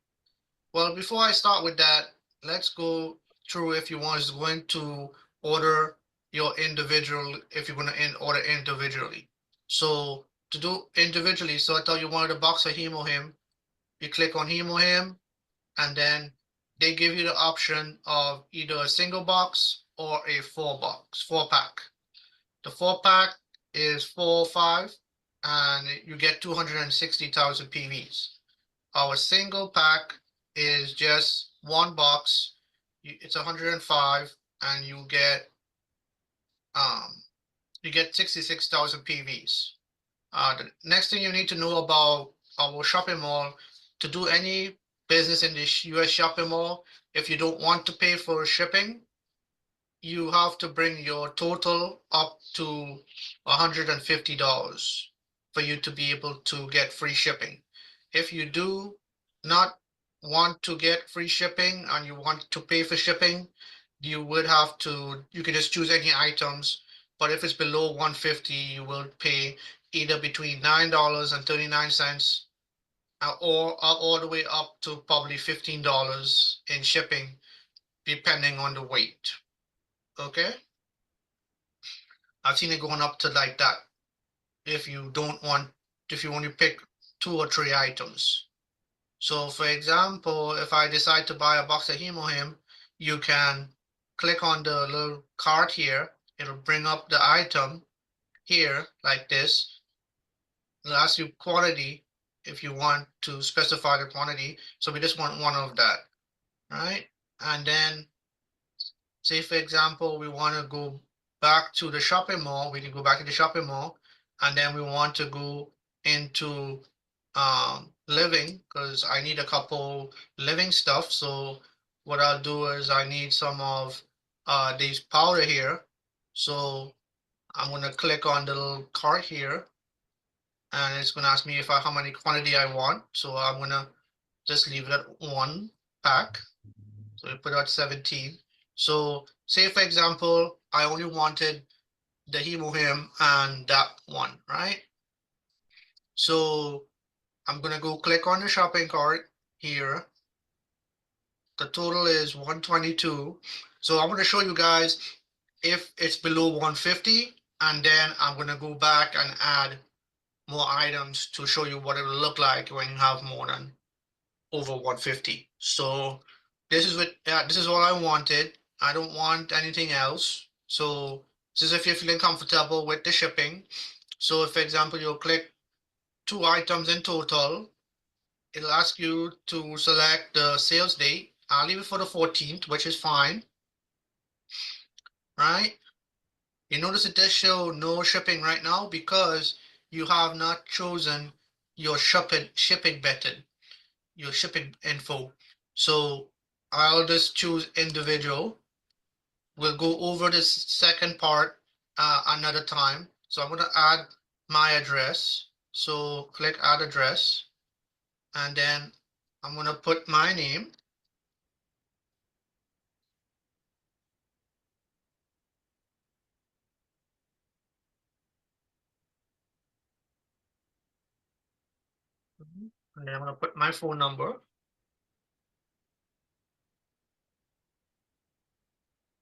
well, before I start with that, let's go through if you want is going to order your individual, if you're going to order individually. So to do individually, so I tell you wanted a box of Hemohim, you click on Hemohim, and then they give you the option of either a single box or a 4-pack. The 4-pack is 405, and you get 260,000 PVs. Our single pack is just one box. It's 105, and you get 66,000 PVs. The next thing you need to know about our shopping mall, to do any business in the US shopping mall, if you don't want to pay for shipping, you have to bring your total up to $150 for you to be able to get free shipping. If you do not want to get free shipping and you want to pay for shipping, you would have to, you can just choose any items. But if it's below 150, you will pay either between $9.39 or all the way up to probably $15 in shipping, depending on the weight. Okay? I've seen it going up to like that if you don't want, if you only pick 2 or 3 items. So for example, if I decide to buy a box of Hemohim, you can click on the little card here. It'll bring up the item here like this. It'll ask you quantity if you want to specify the quantity. So we just want one of that, right? And then say for example, we want to go back to the shopping mall, we can go back to the shopping mall, and then we want to go into living because I need a couple living stuff. So what I'll do is I need some of these powder here. So I'm going to click on the little cart here, and it's going to ask me if how many quantity I want. So I'm going to just leave it at 1 pack. So we put out 17. So say for example, I only wanted the Hemohim and that one, right? So I'm gonna go click on the shopping cart here. The total is 122. So I'm gonna show you guys if it's below 150, and then I'm gonna go back and add more items to show you what it will look like when you have more than over 150. So this is what this is all I wanted. I don't want anything else. So this is if you're feeling comfortable with the shipping. So if, for example, you'll click 2 items in total, it'll ask you to select the sales date. I'll leave it for the 14th, which is fine, right? You notice it does show no shipping right now because you have not chosen your shipping method, your shipping info. So I'll just choose individual. We'll go over this second part another time. So I'm going to add my address. So click add address, and then I'm going to put my name. And then I'm going to put my phone number.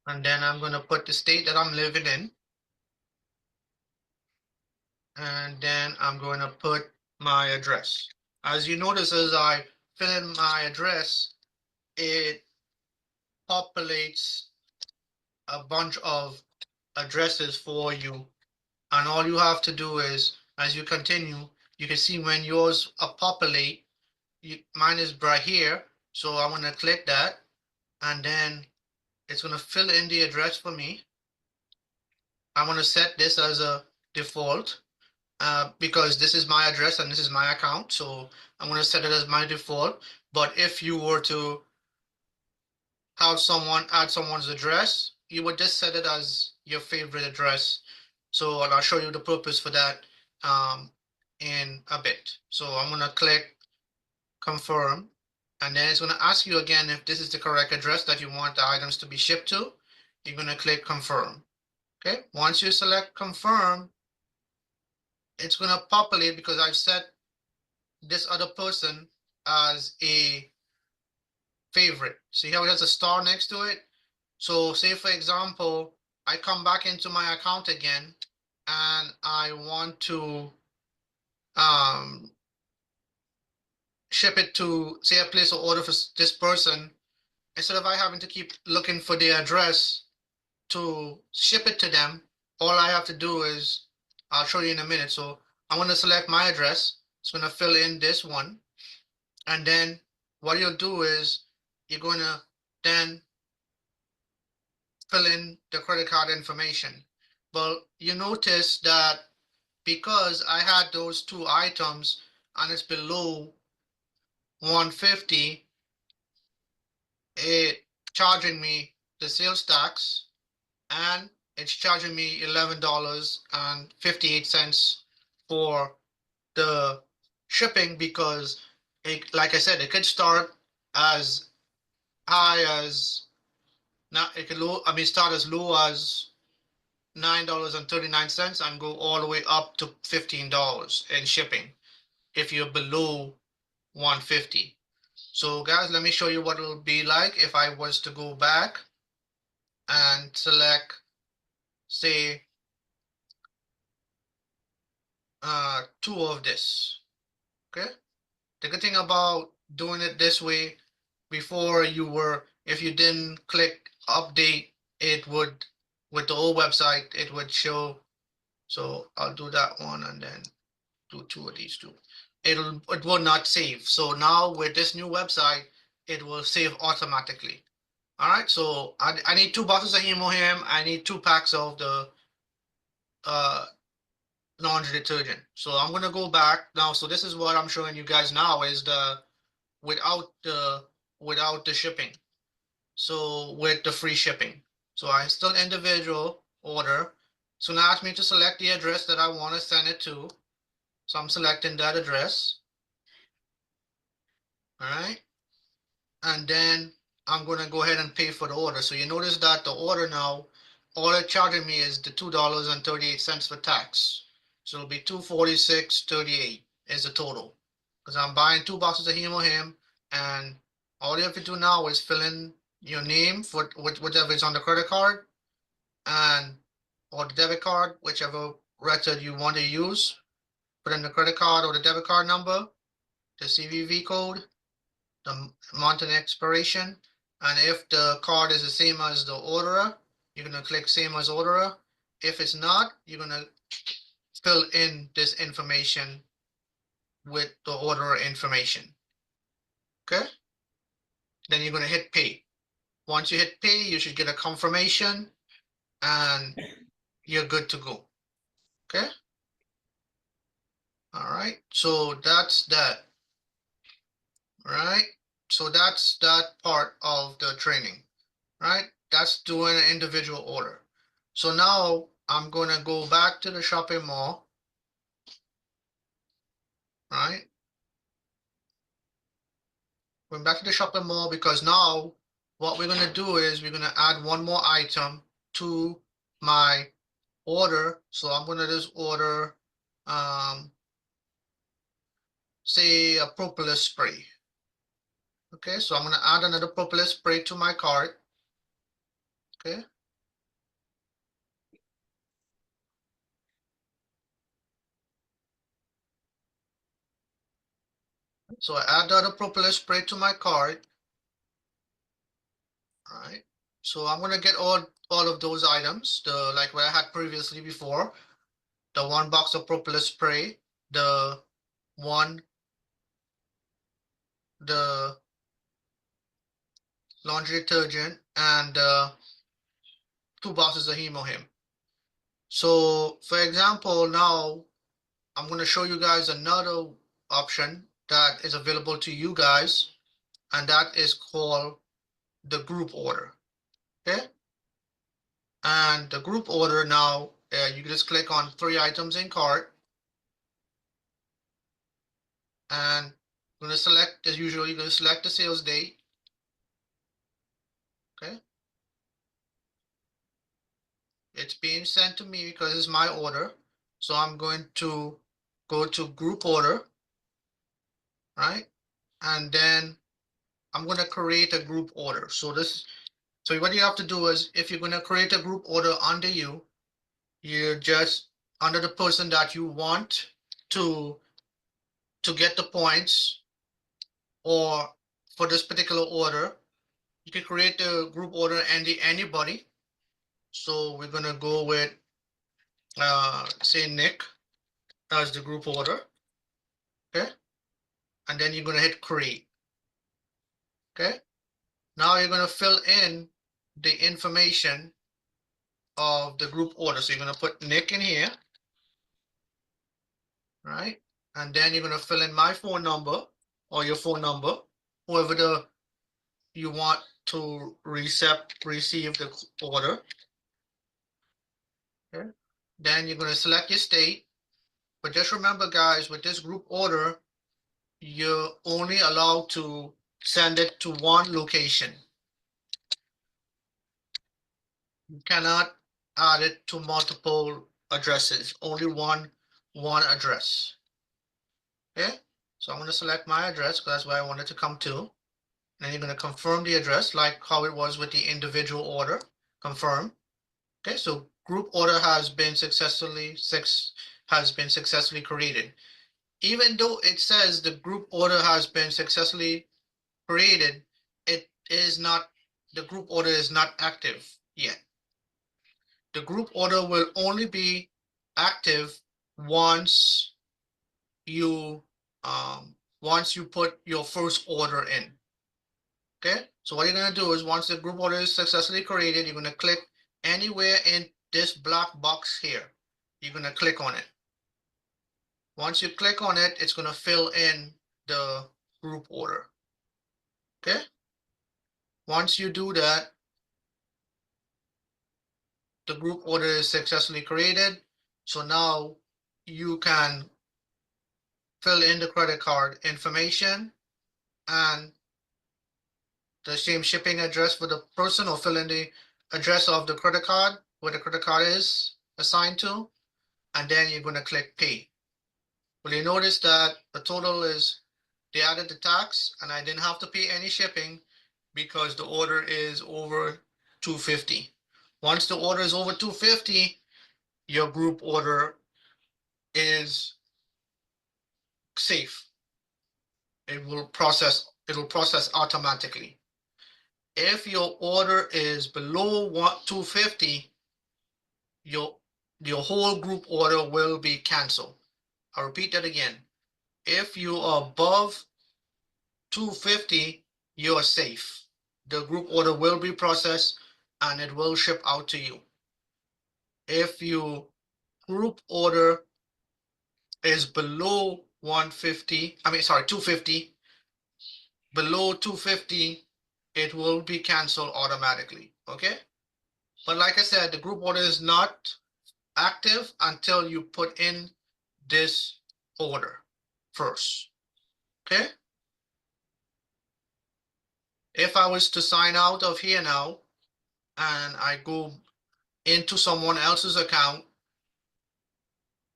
And then I'm going to put the state that I'm living in. And then I'm going to put my address. As you notice, as I fill in my address, it populates a bunch of addresses for you. And all you have to do is, as you continue, you can see when yours populate, mine is right here. So I'm going to click that, and then it's going to fill in the address for me. I'm going to set this as a default because this is my address and this is my account. So I'm going to set it as my default. But if you were to have someone add someone's address, you would just set it as your favorite address. So I'll show you the purpose for that in a bit. So I'm going to click confirm, and then it's going to ask you again if this is the correct address that you want the items to be shipped to. You're going to click confirm. Okay, once you select confirm, it's going to populate because I've set this other person as a favorite. See how it has a star next to it? So say for example, I come back into my account again and I want to ship it to, say I place an order for this person. Instead of I having to keep looking for their address to ship it to them, all I have to do is, I'll show you in a minute. So I'm going to select my address. It's going to fill in this one. And then what you'll do is you're going to then fill in the credit card information. But you notice that because I had those 2 items and it's below 150, it charging me the sales tax and it's charging me $11.58 for the shipping because it, like I said, it could start as high as not it could low, I mean start as low as $9.39 and go all the way up to $15 in shipping if you're below 150. So guys, let me show you what it would be like if I was to go back and select, say, two of this. Okay. The good thing about doing it this way, before you were, if you didn't click update, it would, with the old website, it would show. So I'll do that one and then do two of these two. It will not save. So now with this new website, it will save automatically. All right, so I need 2 boxes of Hemohim. I need 2 packs of the laundry detergent. So I'm gonna go back now. So this is what I'm showing you guys now is the without the shipping. So with the free shipping. So I still individual order. So now ask me to select the address that I want to send it to. So I'm selecting that address. All right. And then I'm going to go ahead and pay for the order. So you notice that the order now, all it's charging me is the $2.38 for tax. So it'll be $246.38 is the total. Because I'm buying 2 boxes of Hemohim, and all you have to do now is fill in your name for whichever is on the credit card and or the debit card, whichever method you want to use. Put in the credit card or the debit card number, the CVV code, the month and expiration, and if the card is the same as the orderer, you're going to click same as orderer. If it's not, you're going to fill in this information with the orderer information. Okay, then you're going to hit pay. Once you hit pay, you should get a confirmation and you're good to go. Okay, all right, so that's that. All right, so that's that part of the training. Right? That's doing an individual order. So now I'm going to go back to the shopping mall. Right? Going back to the shopping mall because now what we're going to do is we're going to add one more item to my order. So I'm going to just order, say, a propolis spray. Okay, so I'm going to add another propolis spray to my cart. Okay. So I add the other propolis spray to my cart. All right. So I'm gonna get all of those items, the like what I had previously before, the 1 box of propolis spray, the laundry detergent, and 2 boxes of Hemohim. So for example, now I'm gonna show you guys another option that is available to you guys, and that is called the group order. Okay. And the group order now, you can just click on 3 items in cart. And I'm going to select, as usual, you're going to select the sales date. Okay. It's being sent to me because it's my order. So I'm going to go to group order. Right. And then I'm going to create a group order. So what you have to do is if you're going to create a group order under you, you're just under the person that you want to get the points, or for this particular order, you can create a group order anybody. So we're gonna go with say Nick as the group order. Okay, and then you're gonna hit create. Okay, now you're gonna fill in the information of the group order. So you're gonna put Nick in here, right? And then you're gonna fill in my phone number or your phone number, whoever you want to receive the order. Okay. Then you're going to select your state. But just remember, guys, with this group order, you're only allowed to send it to one location. You cannot add it to multiple addresses, only one address. Okay, so I'm going to select my address because that's where I want it to come to. And you're going to confirm the address like how it was with the individual order. Confirm. Okay, so group order has been successfully created. Even though it says the group order has been successfully created, it is not, the group order is not active yet. The group order will only be active once you put your first order in. Okay, so what you're going to do is once the group order is successfully created, you're going to click anywhere in this black box here. You're going to click on it. Once you click on it, it's going to fill in the group order. Okay, once you do that, the group order is successfully created. So now you can fill in the credit card information and the same shipping address for the person, or fill in the address of the credit card where the credit card is assigned to, and then you're going to click pay. Well, you notice that the total is, they added the tax and I didn't have to pay any shipping because the order is over $250. Once the order is over $250, your group order is safe. It will process automatically. If your order is below $250, your whole group order will be canceled. I'll repeat that again. If you are above $250, you're safe. The group order will be processed and it will ship out to you. If your group order is below 250, below 250, it will be canceled automatically. Okay, but like I said, the group order is not active until you put in this order first. Okay, if I was to sign out of here now and I go into someone else's account,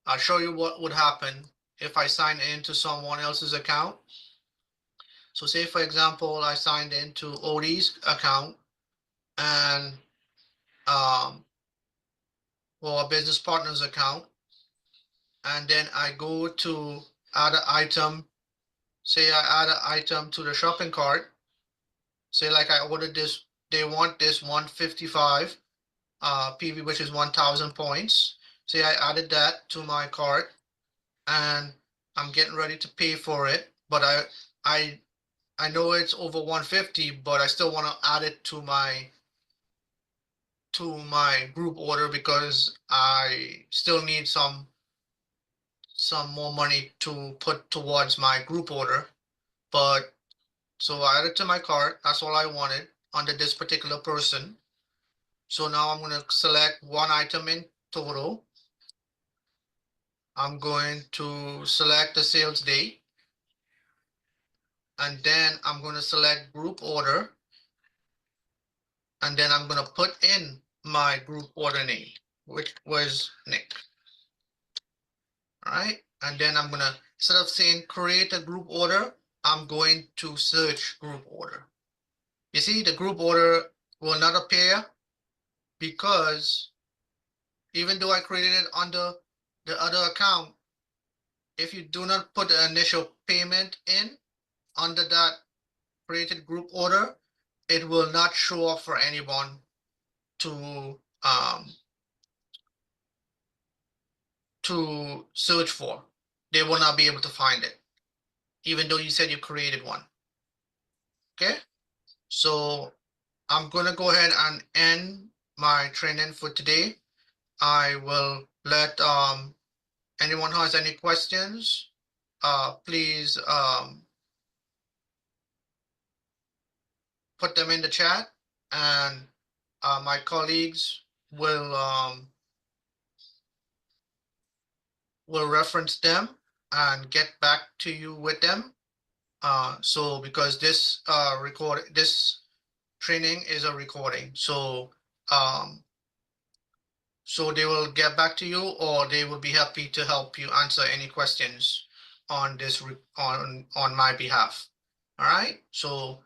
I'll show you what would happen if I sign into someone else's account. So say for example, I signed into Odie's account and or a business partner's account, and then I go to add an item. Say I add an item to the shopping cart. Say like I ordered this, they want this 155 PV, which is 1,000 points. Say I added that to my cart and I'm getting ready to pay for it, but I know it's over 150, but I still want to add it to my group order because I still need some more money to put towards my group order. But so I added to my cart. That's all I wanted under this particular person. So now I'm going to select one item in total. I'm going to select the sales date. And then I'm going to select group order. And then I'm going to put in my group order name, which was Nick. All right. And then I'm going to, instead of saying create a group order, I'm going to search group order. You see, the group order will not appear because even though I created it under the other account, if you do not put the initial payment in under that created group order, it will not show up for anyone to search for. They will not be able to find it, even though you said you created one. Okay, so I'm going to go ahead and end my training for today. I will let anyone who has any questions, please put them in the chat, and my colleagues will will reference them and get back to you with them. So because this this training is a recording, so so they will get back to you, or they will be happy to help you answer any questions on this on my behalf. All right. So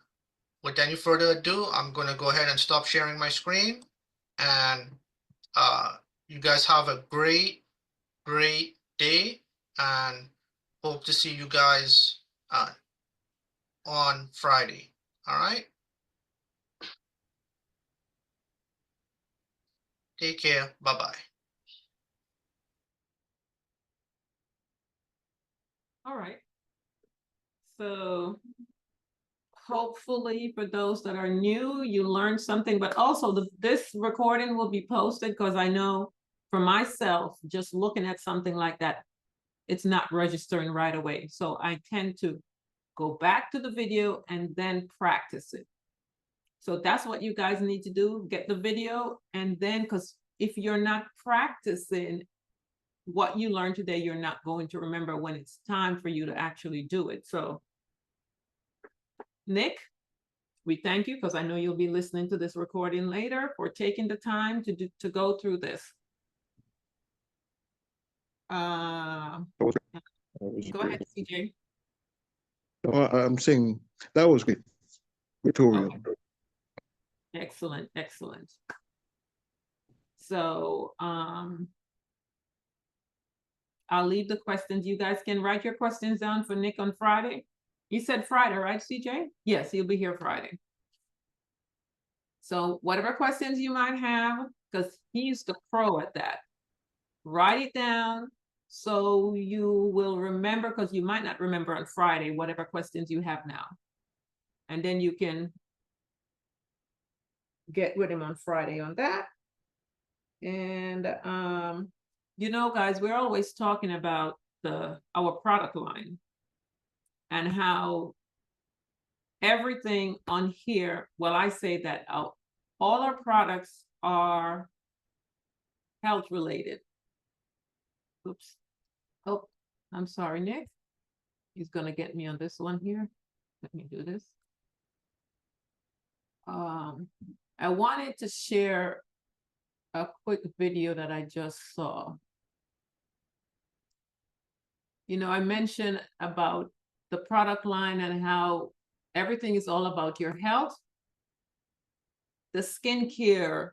without any further ado, I'm going to go ahead and stop sharing my screen, and you guys have a great day, and hope to see you guys on Friday. All right. Take care. Bye-bye. All right. So hopefully for those that are new, you learned something, but also this recording will be posted, because I know for myself, just looking at something like that, it's not registering right away. So I tend to go back to the video and then practice it. So that's what you guys need to do, get the video, and then, because if you're not practicing what you learned today, you're not going to remember when it's time for you to actually do it. So Nick, we thank you, because I know you'll be listening to this recording later, for taking the time to go through this. Go ahead, CJ. I'm saying that was great. Tutorial. Okay. Excellent, excellent. So I'll leave the questions. You guys can write your questions down for Nick on Friday. You said Friday, right, CJ? Yes, he'll be here Friday. So whatever questions you might have, because he's the pro at that, write it down so you will remember, because you might not remember on Friday whatever questions you have now. And then you can get with him on Friday on that. And you know, guys, we're always talking about our product line and how everything on here, well, I say that all our products are health related. Oops. Oh, I'm sorry, Nick. He's gonna get me on this one here. Let me do this. I wanted to share a quick video that I just saw. You know, I mentioned about the product line and how everything is all about your health. The skincare,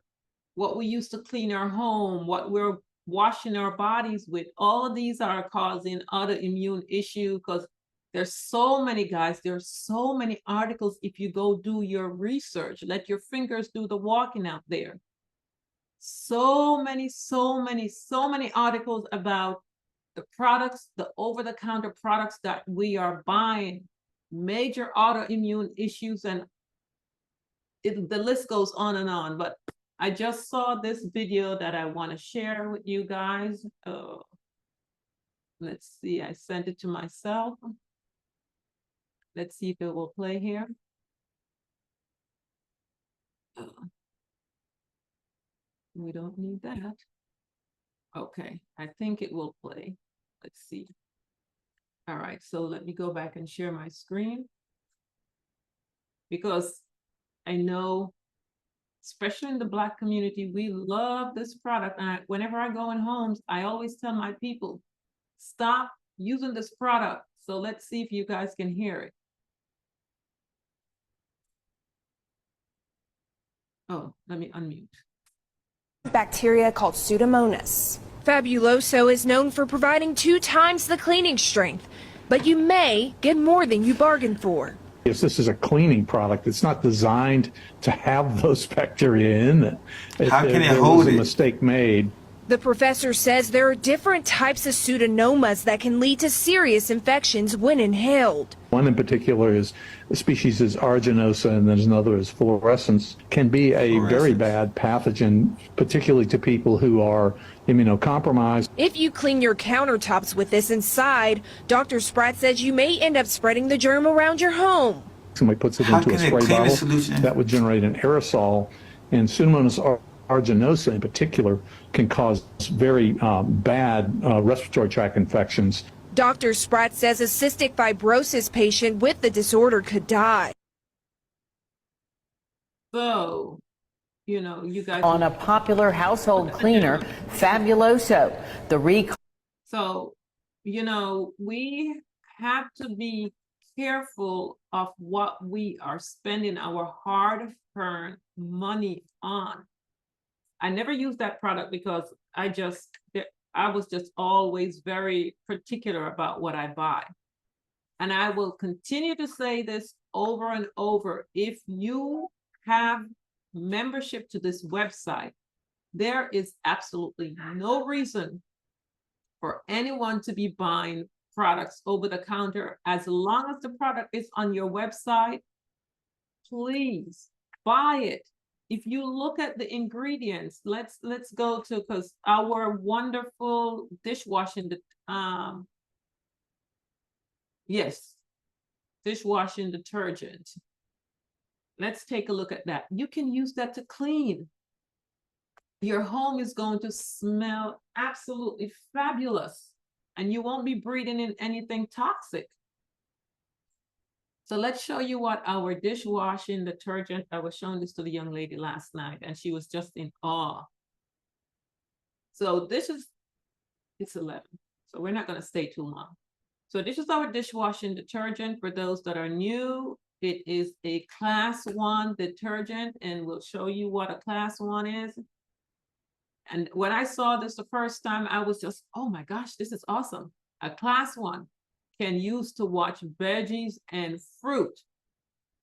what we use to clean our home, what we're washing our bodies with, all of these are causing autoimmune issue, because there's so many, guys, there's so many articles. If you go do your research, let your fingers do the walking out there. So many articles about the products, the over-the-counter products that we are buying, major autoimmune issues, and the list goes on and on. But I just saw this video that I want to share with you guys. Let's see, I sent it to myself. Let's see if it will play here. We don't need that. Okay, I think it will play. Let's see. All right, so let me go back and share my screen, because I know, especially in the Black community, we love this product. And whenever I go in homes, I always tell my people, stop using this product. So let's see if you guys can hear it. Oh, let me unmute. Bacteria called Pseudomonas. Fabuloso is known for providing 2 times the cleaning strength, but you may get more than you bargained for. Yes, this is a cleaning product. It's not designed to have those bacteria in it. How can it there hold was a it? mistake made. The professor says there are different types of pseudomonas that can lead to serious infections when inhaled. One in particular is, the species is aeruginosa, and there's another is fluorescens. Can be a very bad pathogen, particularly to people who are immunocompromised. If you clean your countertops with this inside, Dr. Spratt says you may end up spreading the germ around your home. Somebody puts it How into a can it spray clean the bottle, solution? that would generate an aerosol. And Pseudomonas aeruginosa in particular can cause very bad respiratory tract infections. Dr. Spratt says a cystic fibrosis patient with the disorder could die. So, you know, you guys on a popular household cleaner, Fabuloso. The recall. So, you know, we have to be careful of what we are spending our hard-earned money on. I never use that product because I was just always very particular about what I buy. And I will continue to say this over and over. If you have membership to this website, there is absolutely no reason for anyone to be buying products over the counter. As long as the product is on your website, please buy it. If you look at the ingredients, let's go to, because our wonderful dishwashing, dishwashing detergent. Let's take a look at that. You can use that to clean. Your home is going to smell absolutely fabulous, and you won't be breathing in anything toxic. So let's show you what our dishwashing detergent, I was showing this to the young lady last night, and she was just in awe. So it's 11, so we're not going to stay too long. So this is our dishwashing detergent. For those that are new, it is a class 1 detergent, and we'll show you what a class 1 is. And when I saw this the first time, I was just, oh my gosh, this is awesome. A class 1 can use to wash veggies and fruit.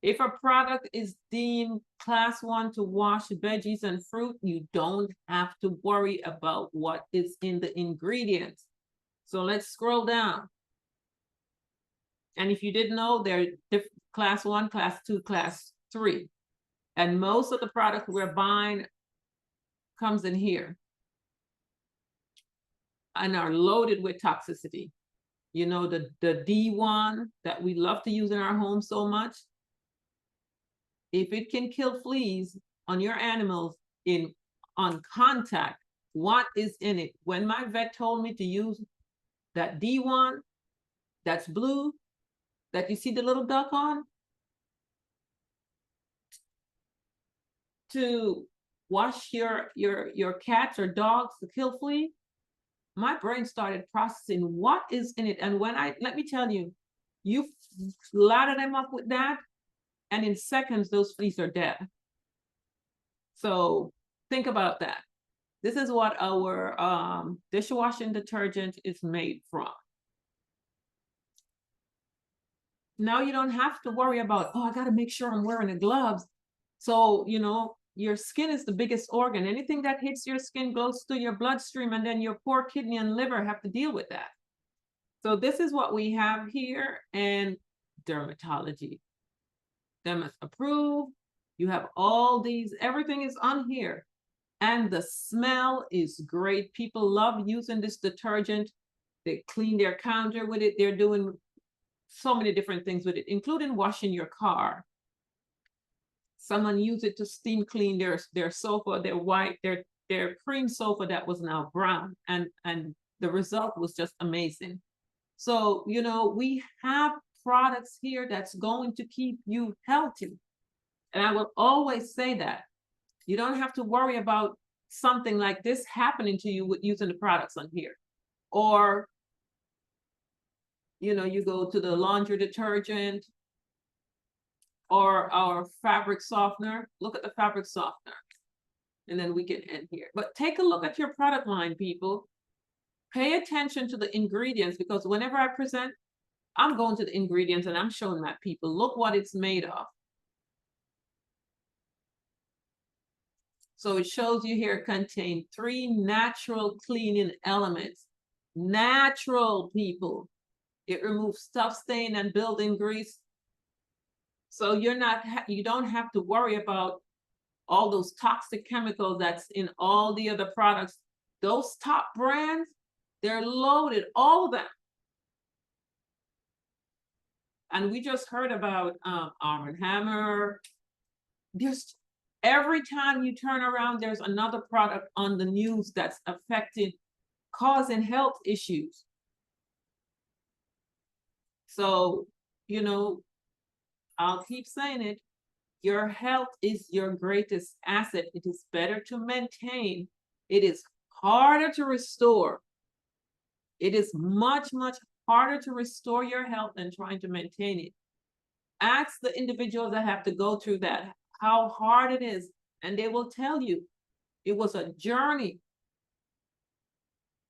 If a product is deemed class 1 to wash veggies and fruit, you don't have to worry about what is in the ingredients. So let's scroll down. And if you didn't know, they're class 1, class 2, class 3. And most of the product we're buying comes in here and are loaded with toxicity. You know, the D1 that we love to use in our home so much. If it can kill fleas on your animals on contact, what is in it? When my vet told me to use that D1, that's blue, that you see the little duck on, to wash your cats or dogs to kill flea, my brain started processing what is in it. And when let me tell you, you ladder them up with that, and in seconds, those fleas are dead. So think about that. This is what our dishwashing detergent is made from. Now you don't have to worry about, oh, I got to make sure I'm wearing the gloves. So, you know, your skin is the biggest organ. Anything that hits your skin goes through your bloodstream, and then your poor kidney and liver have to deal with that. So this is what we have here, and dermatology. Dermis approved. You have all these, everything is on here. And the smell is great. People love using this detergent. They clean their counter with it. They're doing so many different things with it, including washing your car. Someone used it to steam clean their sofa, their white, their cream sofa that was now brown, and the result was just amazing. So, you know, we have products here that's going to keep you healthy. And I will always say that you don't have to worry about something like this happening to you with using the products on here. Or, you know, you go to the laundry detergent or our fabric softener. Look at the fabric softener. And then we can end here. But take a look at your product line, people. Pay attention to the ingredients, because whenever I present, I'm going to the ingredients and I'm showing my people, look what it's made of. So it shows you here contain 3 natural cleaning elements. Natural, people. It removes stuff stain and building grease. So you don't have to worry about all those toxic chemicals that's in all the other products. Those top brands, they're loaded, all of them. And we just heard about Arm & Hammer. Every time you turn around, there's another product on the news that's causing health issues. So, you know, I'll keep saying it. Your health is your greatest asset. It is better to maintain. It is harder to restore. It is much, much harder to restore your health than trying to maintain it. Ask the individuals that have to go through that how hard it is, and they will tell you it was a journey.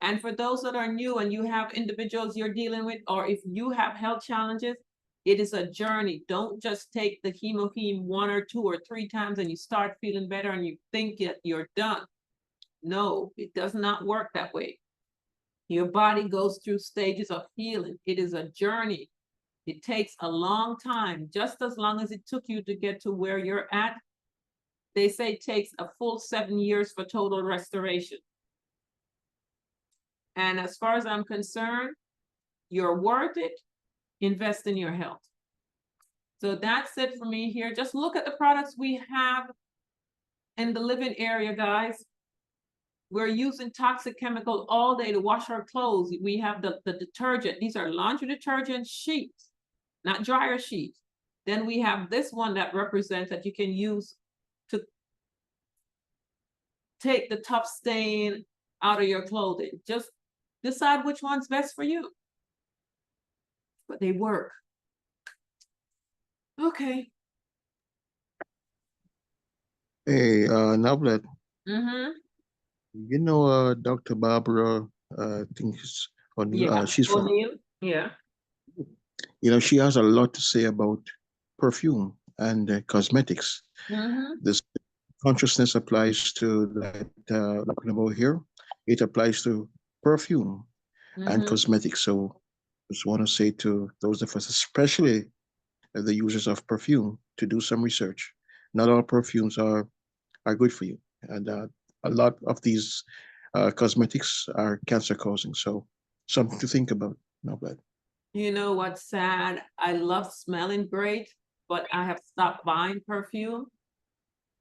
And for those that are new and you have individuals you're dealing with, or if you have health challenges, it is a journey. Don't just take the heme 1 or 2 or 3 times and you start feeling better and you think that you're done. No, it does not work that way. Your body goes through stages of healing. It is a journey. It takes a long time, just as long as it took you to get to where you're at. They say it takes a full 7 years for total restoration. And as far as I'm concerned, you're worth it. Invest in your health. So that's it for me here. Just look at the products we have in the living area, guys. We're using toxic chemical all day to wash our clothes. We have the detergent. These are laundry detergent sheets, not dryer sheets. Then we have this one that represents that you can use to take the tough stain out of your clothing. Just decide which one's best for you. But they work. Okay. Hey, Navlet, Mm-hmm. you know, Dr. Barbara, I think Yeah. she's from, O'Neill. Yeah. you know, she has a lot to say about perfume and cosmetics. Mm-hmm. This consciousness applies to that talking about here. It applies to perfume and Mm-hmm. cosmetics. So just want to say to those of us, especially the users of perfume, to do some research. Not all perfumes are good for you, and a lot of these cosmetics are cancer causing. So something to think about. Not bad. You know what's sad? I love smelling great, but I have stopped buying perfume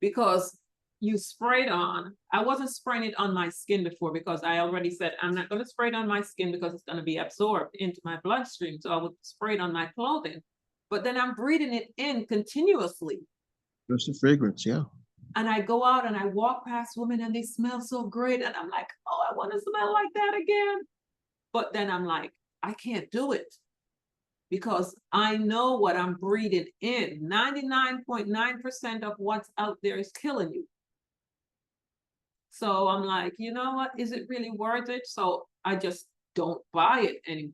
because you spray it on. I wasn't spraying it on my skin before because I already said I'm not going to spray it on my skin because it's going to be absorbed into my bloodstream. So I would spray it on my clothing, but then I'm breathing it in continuously. Just the fragrance, yeah. And I go out and I walk past women and they smell so great. And I'm like, oh, I want to smell like that again. But then I'm like, I can't do it because I know what I'm breathing in. 99.9% of what's out there is killing you. So I'm like, you know what? Is it really worth it? So I just don't buy it anymore.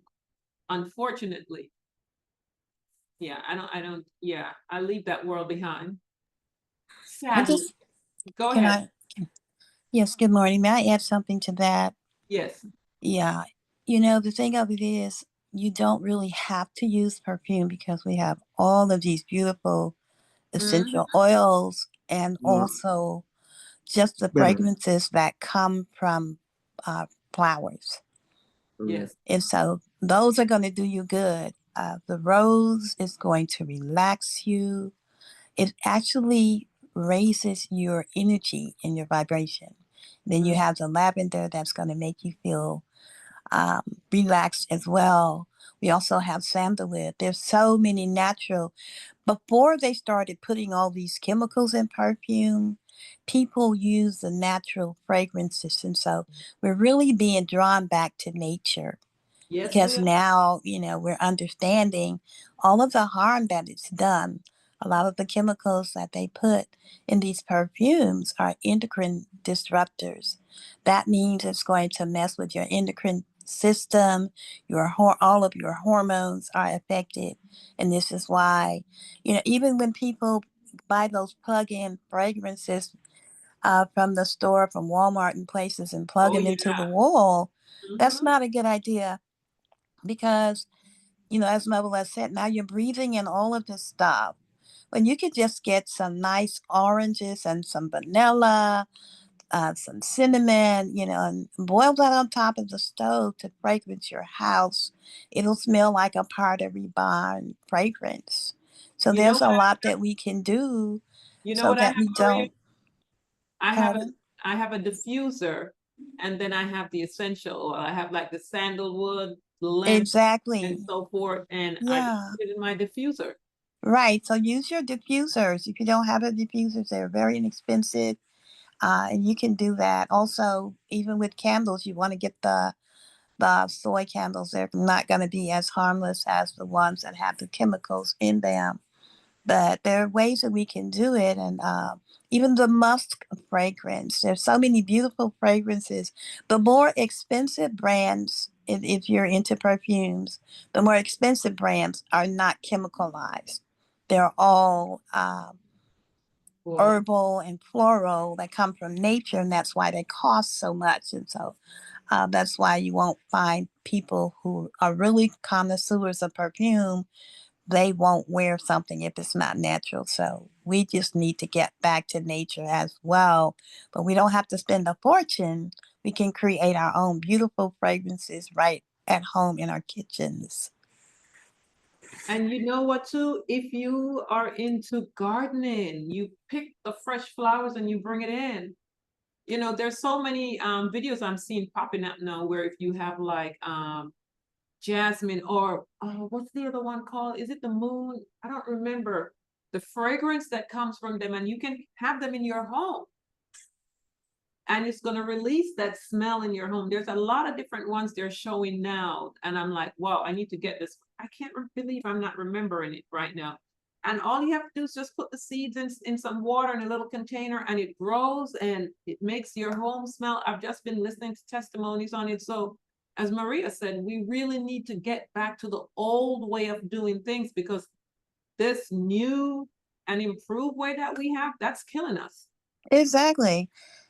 Unfortunately. Yeah, I leave that world behind. Sadly. Go ahead. Yes, good morning. May I add something to that? Yes. Yeah. You know, the thing of it is, you don't really have to use perfume because we have all of these beautiful essential oils and also just the Better. fragrances that come from flowers. Yes. And so those are going to do you good. The rose is going to relax you. It actually raises your energy and your vibration. Then you have the lavender that's going to make you feel relaxed as well. We also have sandalwood. There's so many natural. Before they started putting all these chemicals in perfume, people use the natural fragrances. And so we're really being drawn back to nature. Yes, Because ma'am. now, you know, we're understanding all of the harm that it's done. A lot of the chemicals that they put in these perfumes are endocrine disruptors. That means it's going to mess with your endocrine system. All of your hormones are affected, and this is why, you know, even when people buy those plug-in fragrances from the store, from Walmart and places, and plug them into the wall, that's not a good idea. Because, you know, as Mabel has said, now you're breathing in all of this stuff. When you could just get some nice oranges and some vanilla, some cinnamon, you know, and boil that on top of the stove to fragrance your house. It'll smell like a Pottery Barn fragrance. So You know there's a what lot that we can do You know so what I that have we for you? don't. I have a Pardon? I have a diffuser, and then I have the essential oil. I have like the sandalwood, lemon, Exactly. and so forth, and I just Yeah. put it in my diffuser. Right. So use your diffusers. If you don't have a diffusers, they're very inexpensive. And you can do that. Also, even with candles, you want to get the soy candles. They're not going to be as harmless as the ones that have the chemicals in them. But there are ways that we can do it. And even the musk fragrance, there's so many beautiful fragrances. The more expensive brands, if you're into perfumes, the more expensive brands are not chemicalized. They're all herbal and floral that come from nature, and that's why they cost so much. And so that's why you won't find people who are really connoisseurs of perfume. They won't wear something if it's not natural. So we just need to get back to nature as well. But we don't have to spend a fortune. We can create our own beautiful fragrances right at home in our kitchens. And you know what too? If you are into gardening, you pick the fresh flowers and you bring it in. You know, there's so many videos I'm seeing popping up now where if you have like jasmine or what's the other one called? Is it the moon? I don't remember. The fragrance that comes from them, and you can have them in your home. And it's going to release that smell in your home. There's a lot of different ones they're showing now. And I'm like, wow, I need to get this. I can't believe I'm not remembering it right now. And all you have to do is just put the seeds in some water in a little container, and it grows and it makes your home smell. I've just been listening to testimonies on it. So as Maria said, we really need to get back to the old way of doing things, because this new and improved way that we have, that's killing us. Exactly.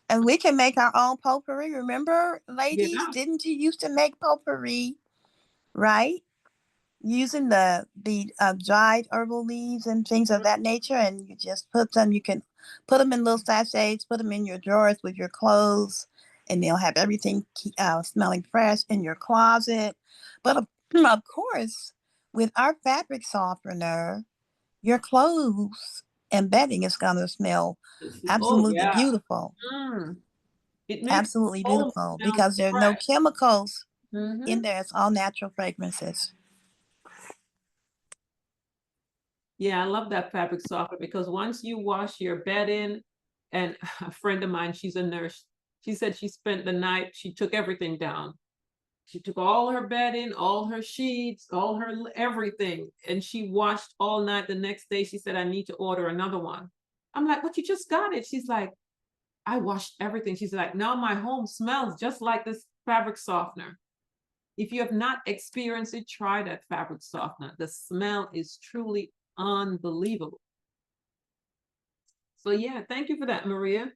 And we can make our own potpourri. Remember, ladies, Yeah. didn't you used to make potpourri, right? Using the dried herbal leaves and things of that nature, and you just put them. You can put them in little sachets, put them in your drawers with your clothes, and they'll have everything smelling fresh in your closet. But of course, with our fabric softener, your clothes and bedding is going to smell Oh absolutely yeah. beautiful. It makes Absolutely the home beautiful smell because there are no fresh. chemicals Mhm. in there. It's all natural fragrances. Yeah, I love that fabric softener, because once you wash your bed in, and a friend of mine, she's a nurse, she said she spent the night, she took everything down. She took all her bedding, all her sheets, all her everything, and she washed all night. The next day, she said, I need to order another one. I'm like, but you just got it. She's like, I washed everything. She's like, now my home smells just like this fabric softener. If you have not experienced it, try that fabric softener. The smell is truly unbelievable. So yeah, thank you for that, Maria.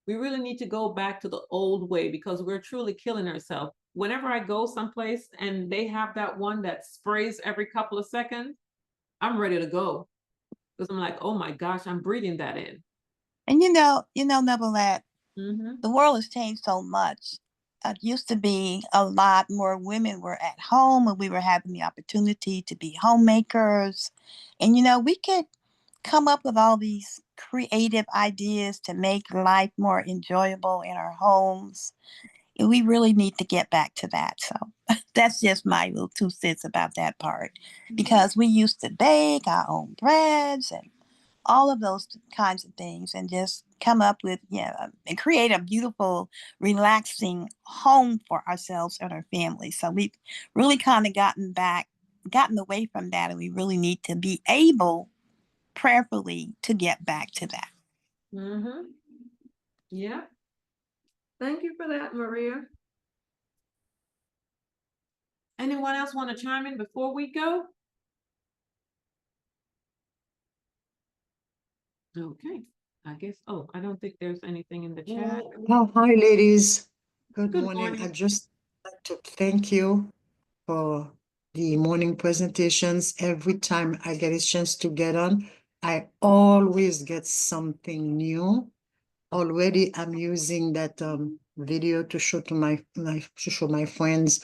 We really need to go back to the old way, because we're truly killing ourselves. Whenever I go someplace and they have that one that sprays every couple of seconds, I'm ready to go, because I'm like, oh my gosh, I'm breathing that in. And Neverland, Mm-hmm. the world has changed so much. It used to be a lot more women were at home and we were having the opportunity to be homemakers. And, we could come up with all these creative ideas to make life more enjoyable in our homes. And we really need to get back to that. So that's just my little 2 cents about that part. Because we used to bake our own breads and all of those kinds of things, and just come up with and create a beautiful, relaxing home for ourselves and our families. So we've really kind of gotten away from that, and we really need to be able prayerfully to get back to that. Mm-hmm. Yeah. Thank you for that, Maria. Anyone else want to chime in before we go? Okay, I guess. Oh, I don't think there's anything in the chat. Oh, hi, ladies. Good Good morning. morning. I just like to thank you for the morning presentations. Every time I get a chance to get on, I always get something new. Already, I'm using that video to show to my friends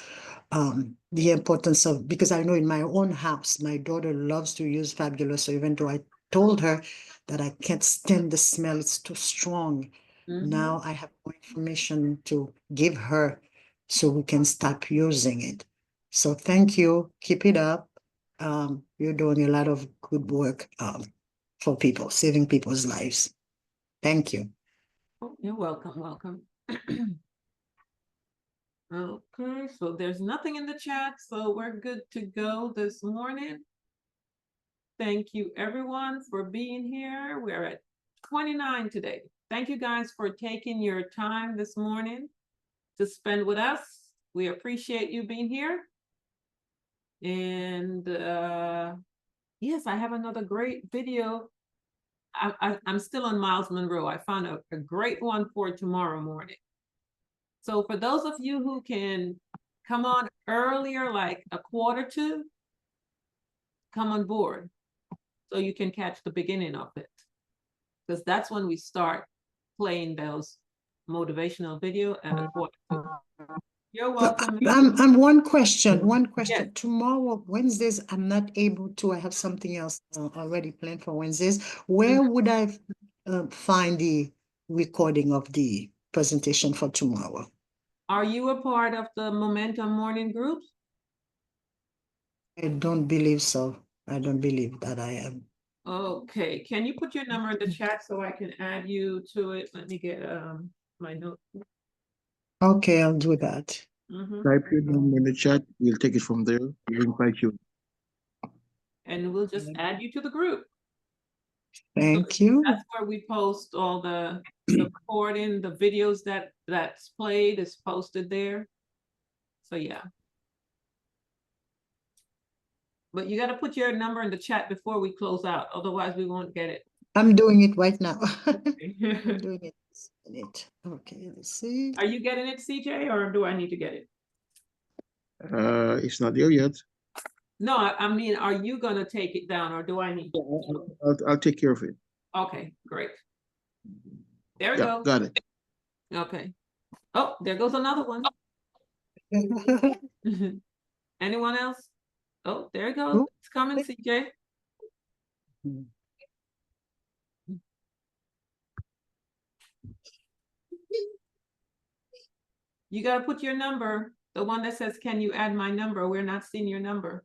the importance of, because I know in my own house, my daughter loves to use Fabulous. So even though I told her that I can't stand the smell, it's too strong. Now I have more information to give her so we can stop using it. So thank you. Keep it up. You're doing a lot of good work for people, saving people's lives. Thank you. Oh, you're welcome, welcome. Okay, so there's nothing in the chat, so we're good to go this morning. Thank you everyone for being here. We're at 29 today. Thank you guys for taking your time this morning to spend with us. We appreciate you being here. And yes, I have another great video. I'm still on Miles Monroe. I found a great one for tomorrow morning. So for those of you who can come on earlier, like a quarter to, come on board so you can catch the beginning of it. Because that's when we start playing those motivational video at a quarter to. You're welcome. I'm one question. Yes. Tomorrow, Wednesdays, I'm not able to. I have something else already planned for Wednesdays. Where would I find the recording of the presentation for tomorrow? Are you a part of the Momentum Morning groups? I don't believe so. I don't believe that I am. Okay, can you put your number in the chat so I can add you to it? Let me get my note. Okay, I'll do that. Type your number in the chat. We'll take it from there. We'll invite you. And we'll just add you to the group. Thank you. That's where we post all the recording, the videos that's played is posted there. So yeah. But you got to put your number in the chat before we close out. Otherwise we won't get it. I'm doing it right now. I'm doing it. Okay, let's see. Are you getting it, CJ, or do I need to get it? It's not there yet. No, I mean, are you going to take it down or do I need to? I'll take care of it. Okay, great. There we Yeah, go. got it. Okay. Oh, there goes another one. Anyone else? Oh, there it goes. It's coming, CJ. You got to put your number, the one that says, can you add my number? We're not seeing your number.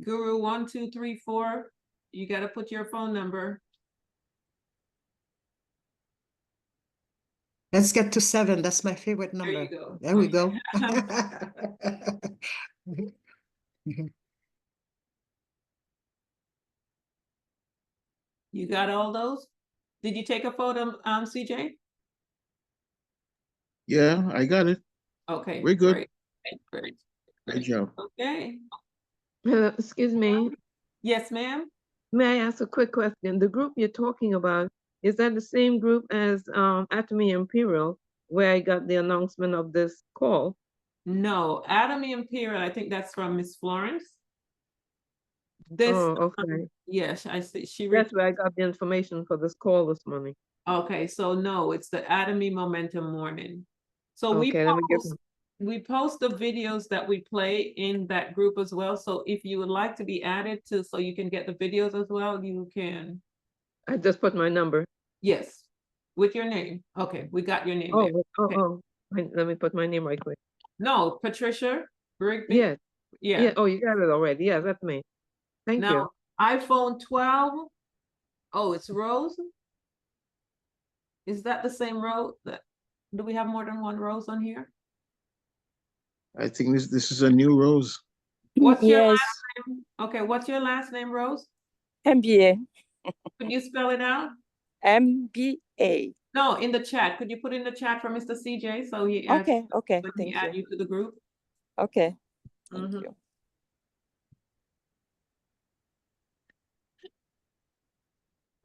Guru 1234, you got to put your phone number. Let's get to 7. That's my favorite number. There you go. There we go. You got all those? Did you take a photo, CJ? Yeah, I got it. Okay. We're good. Great. Great job. Okay. Excuse me. Yes, ma'am. May I ask a quick question? The group you're talking about, is that the same group as Atomy Imperial, where I got the announcement of this call? No, Atomy Imperial, I think that's from Miss Florence. This, okay. Yes, I see. That's where I got the information for this call this morning. Okay, so no, it's the Atomy Momentum Morning. So okay, we post the videos that we play in that group as well. So if you would like to be added to, so you can get the videos as well, you can. I just put my number. Yes, with your name. Okay, we got your name. Let me put my name right quick. No, Patricia Rigby. Yes. Yeah. Oh, you got it already. Yeah, that's me. Thank you. Now, iPhone 12. Oh, it's Rose. Is that the same Rose? Do we have more than one Rose on here? I think this is a new Rose. What's your last name? Okay, what's your last name, Rose? MBA. Could you spell it out? MBA. No, in the chat. Could you put in the chat for Mr. CJ so he adds, thank add you to the group? Okay. Thank you.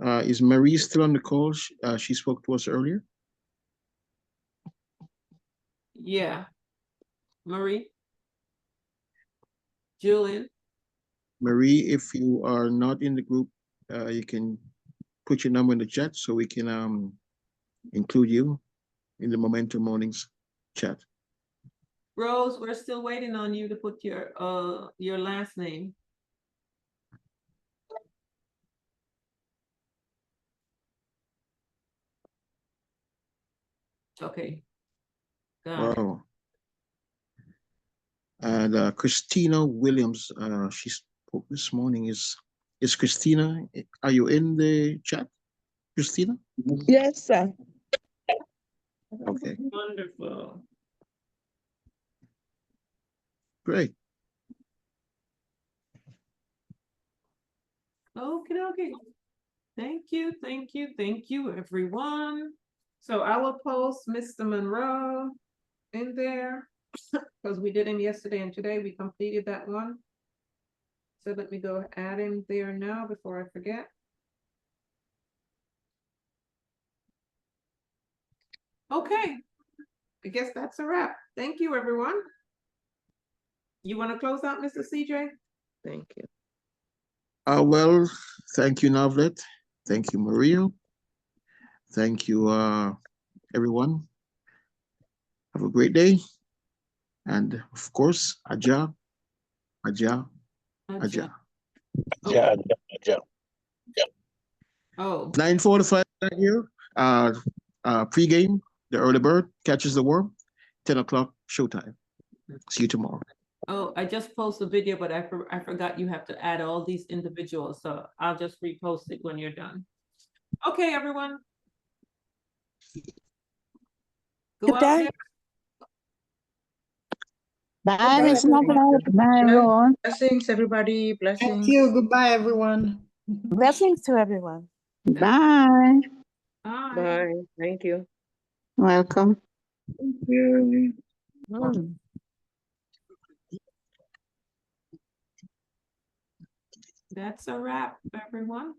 Is Marie still on the call? She spoke to us earlier. Yeah. Marie? Julian? Marie, if you are not in the group, you can put your number in the chat so we can include you in the Momentum Mornings chat. Rose, we're still waiting on you to put your last name. Okay. Got it. Wow. And Christina Williams, she spoke this morning. Is Christina, are you in the chat, Christina? Yes, sir. Okay, Wonderful. great. Okay. Thank you, everyone. So I will post Mr. Monroe in there because we did him yesterday and today we completed that one. So let me go add him there now before I forget. Okay, I guess that's a wrap. Thank you, everyone. You want to close out, Mr. CJ? Thank you. Well, thank you, Navlet. Thank you, Maria. Thank you, everyone. Have a great day. And of course, Aja, Aja, Aja. Yeah, yeah. Oh, 9:45 here. Pre-game, the early bird catches the worm. 10 o'clock showtime. See you tomorrow. oh, I just posted a video, but I forgot you have to add all these individuals. So I'll just repost it when you're done. Okay, everyone. Go Good out day. there. Bye, Miss Navlet. Bye, everyone. Blessings, everybody. Thank Blessings. you. Goodbye, everyone. Blessings to everyone. Bye. Bye. Bye. Thank you. Welcome. Thank you. That's a wrap, everyone.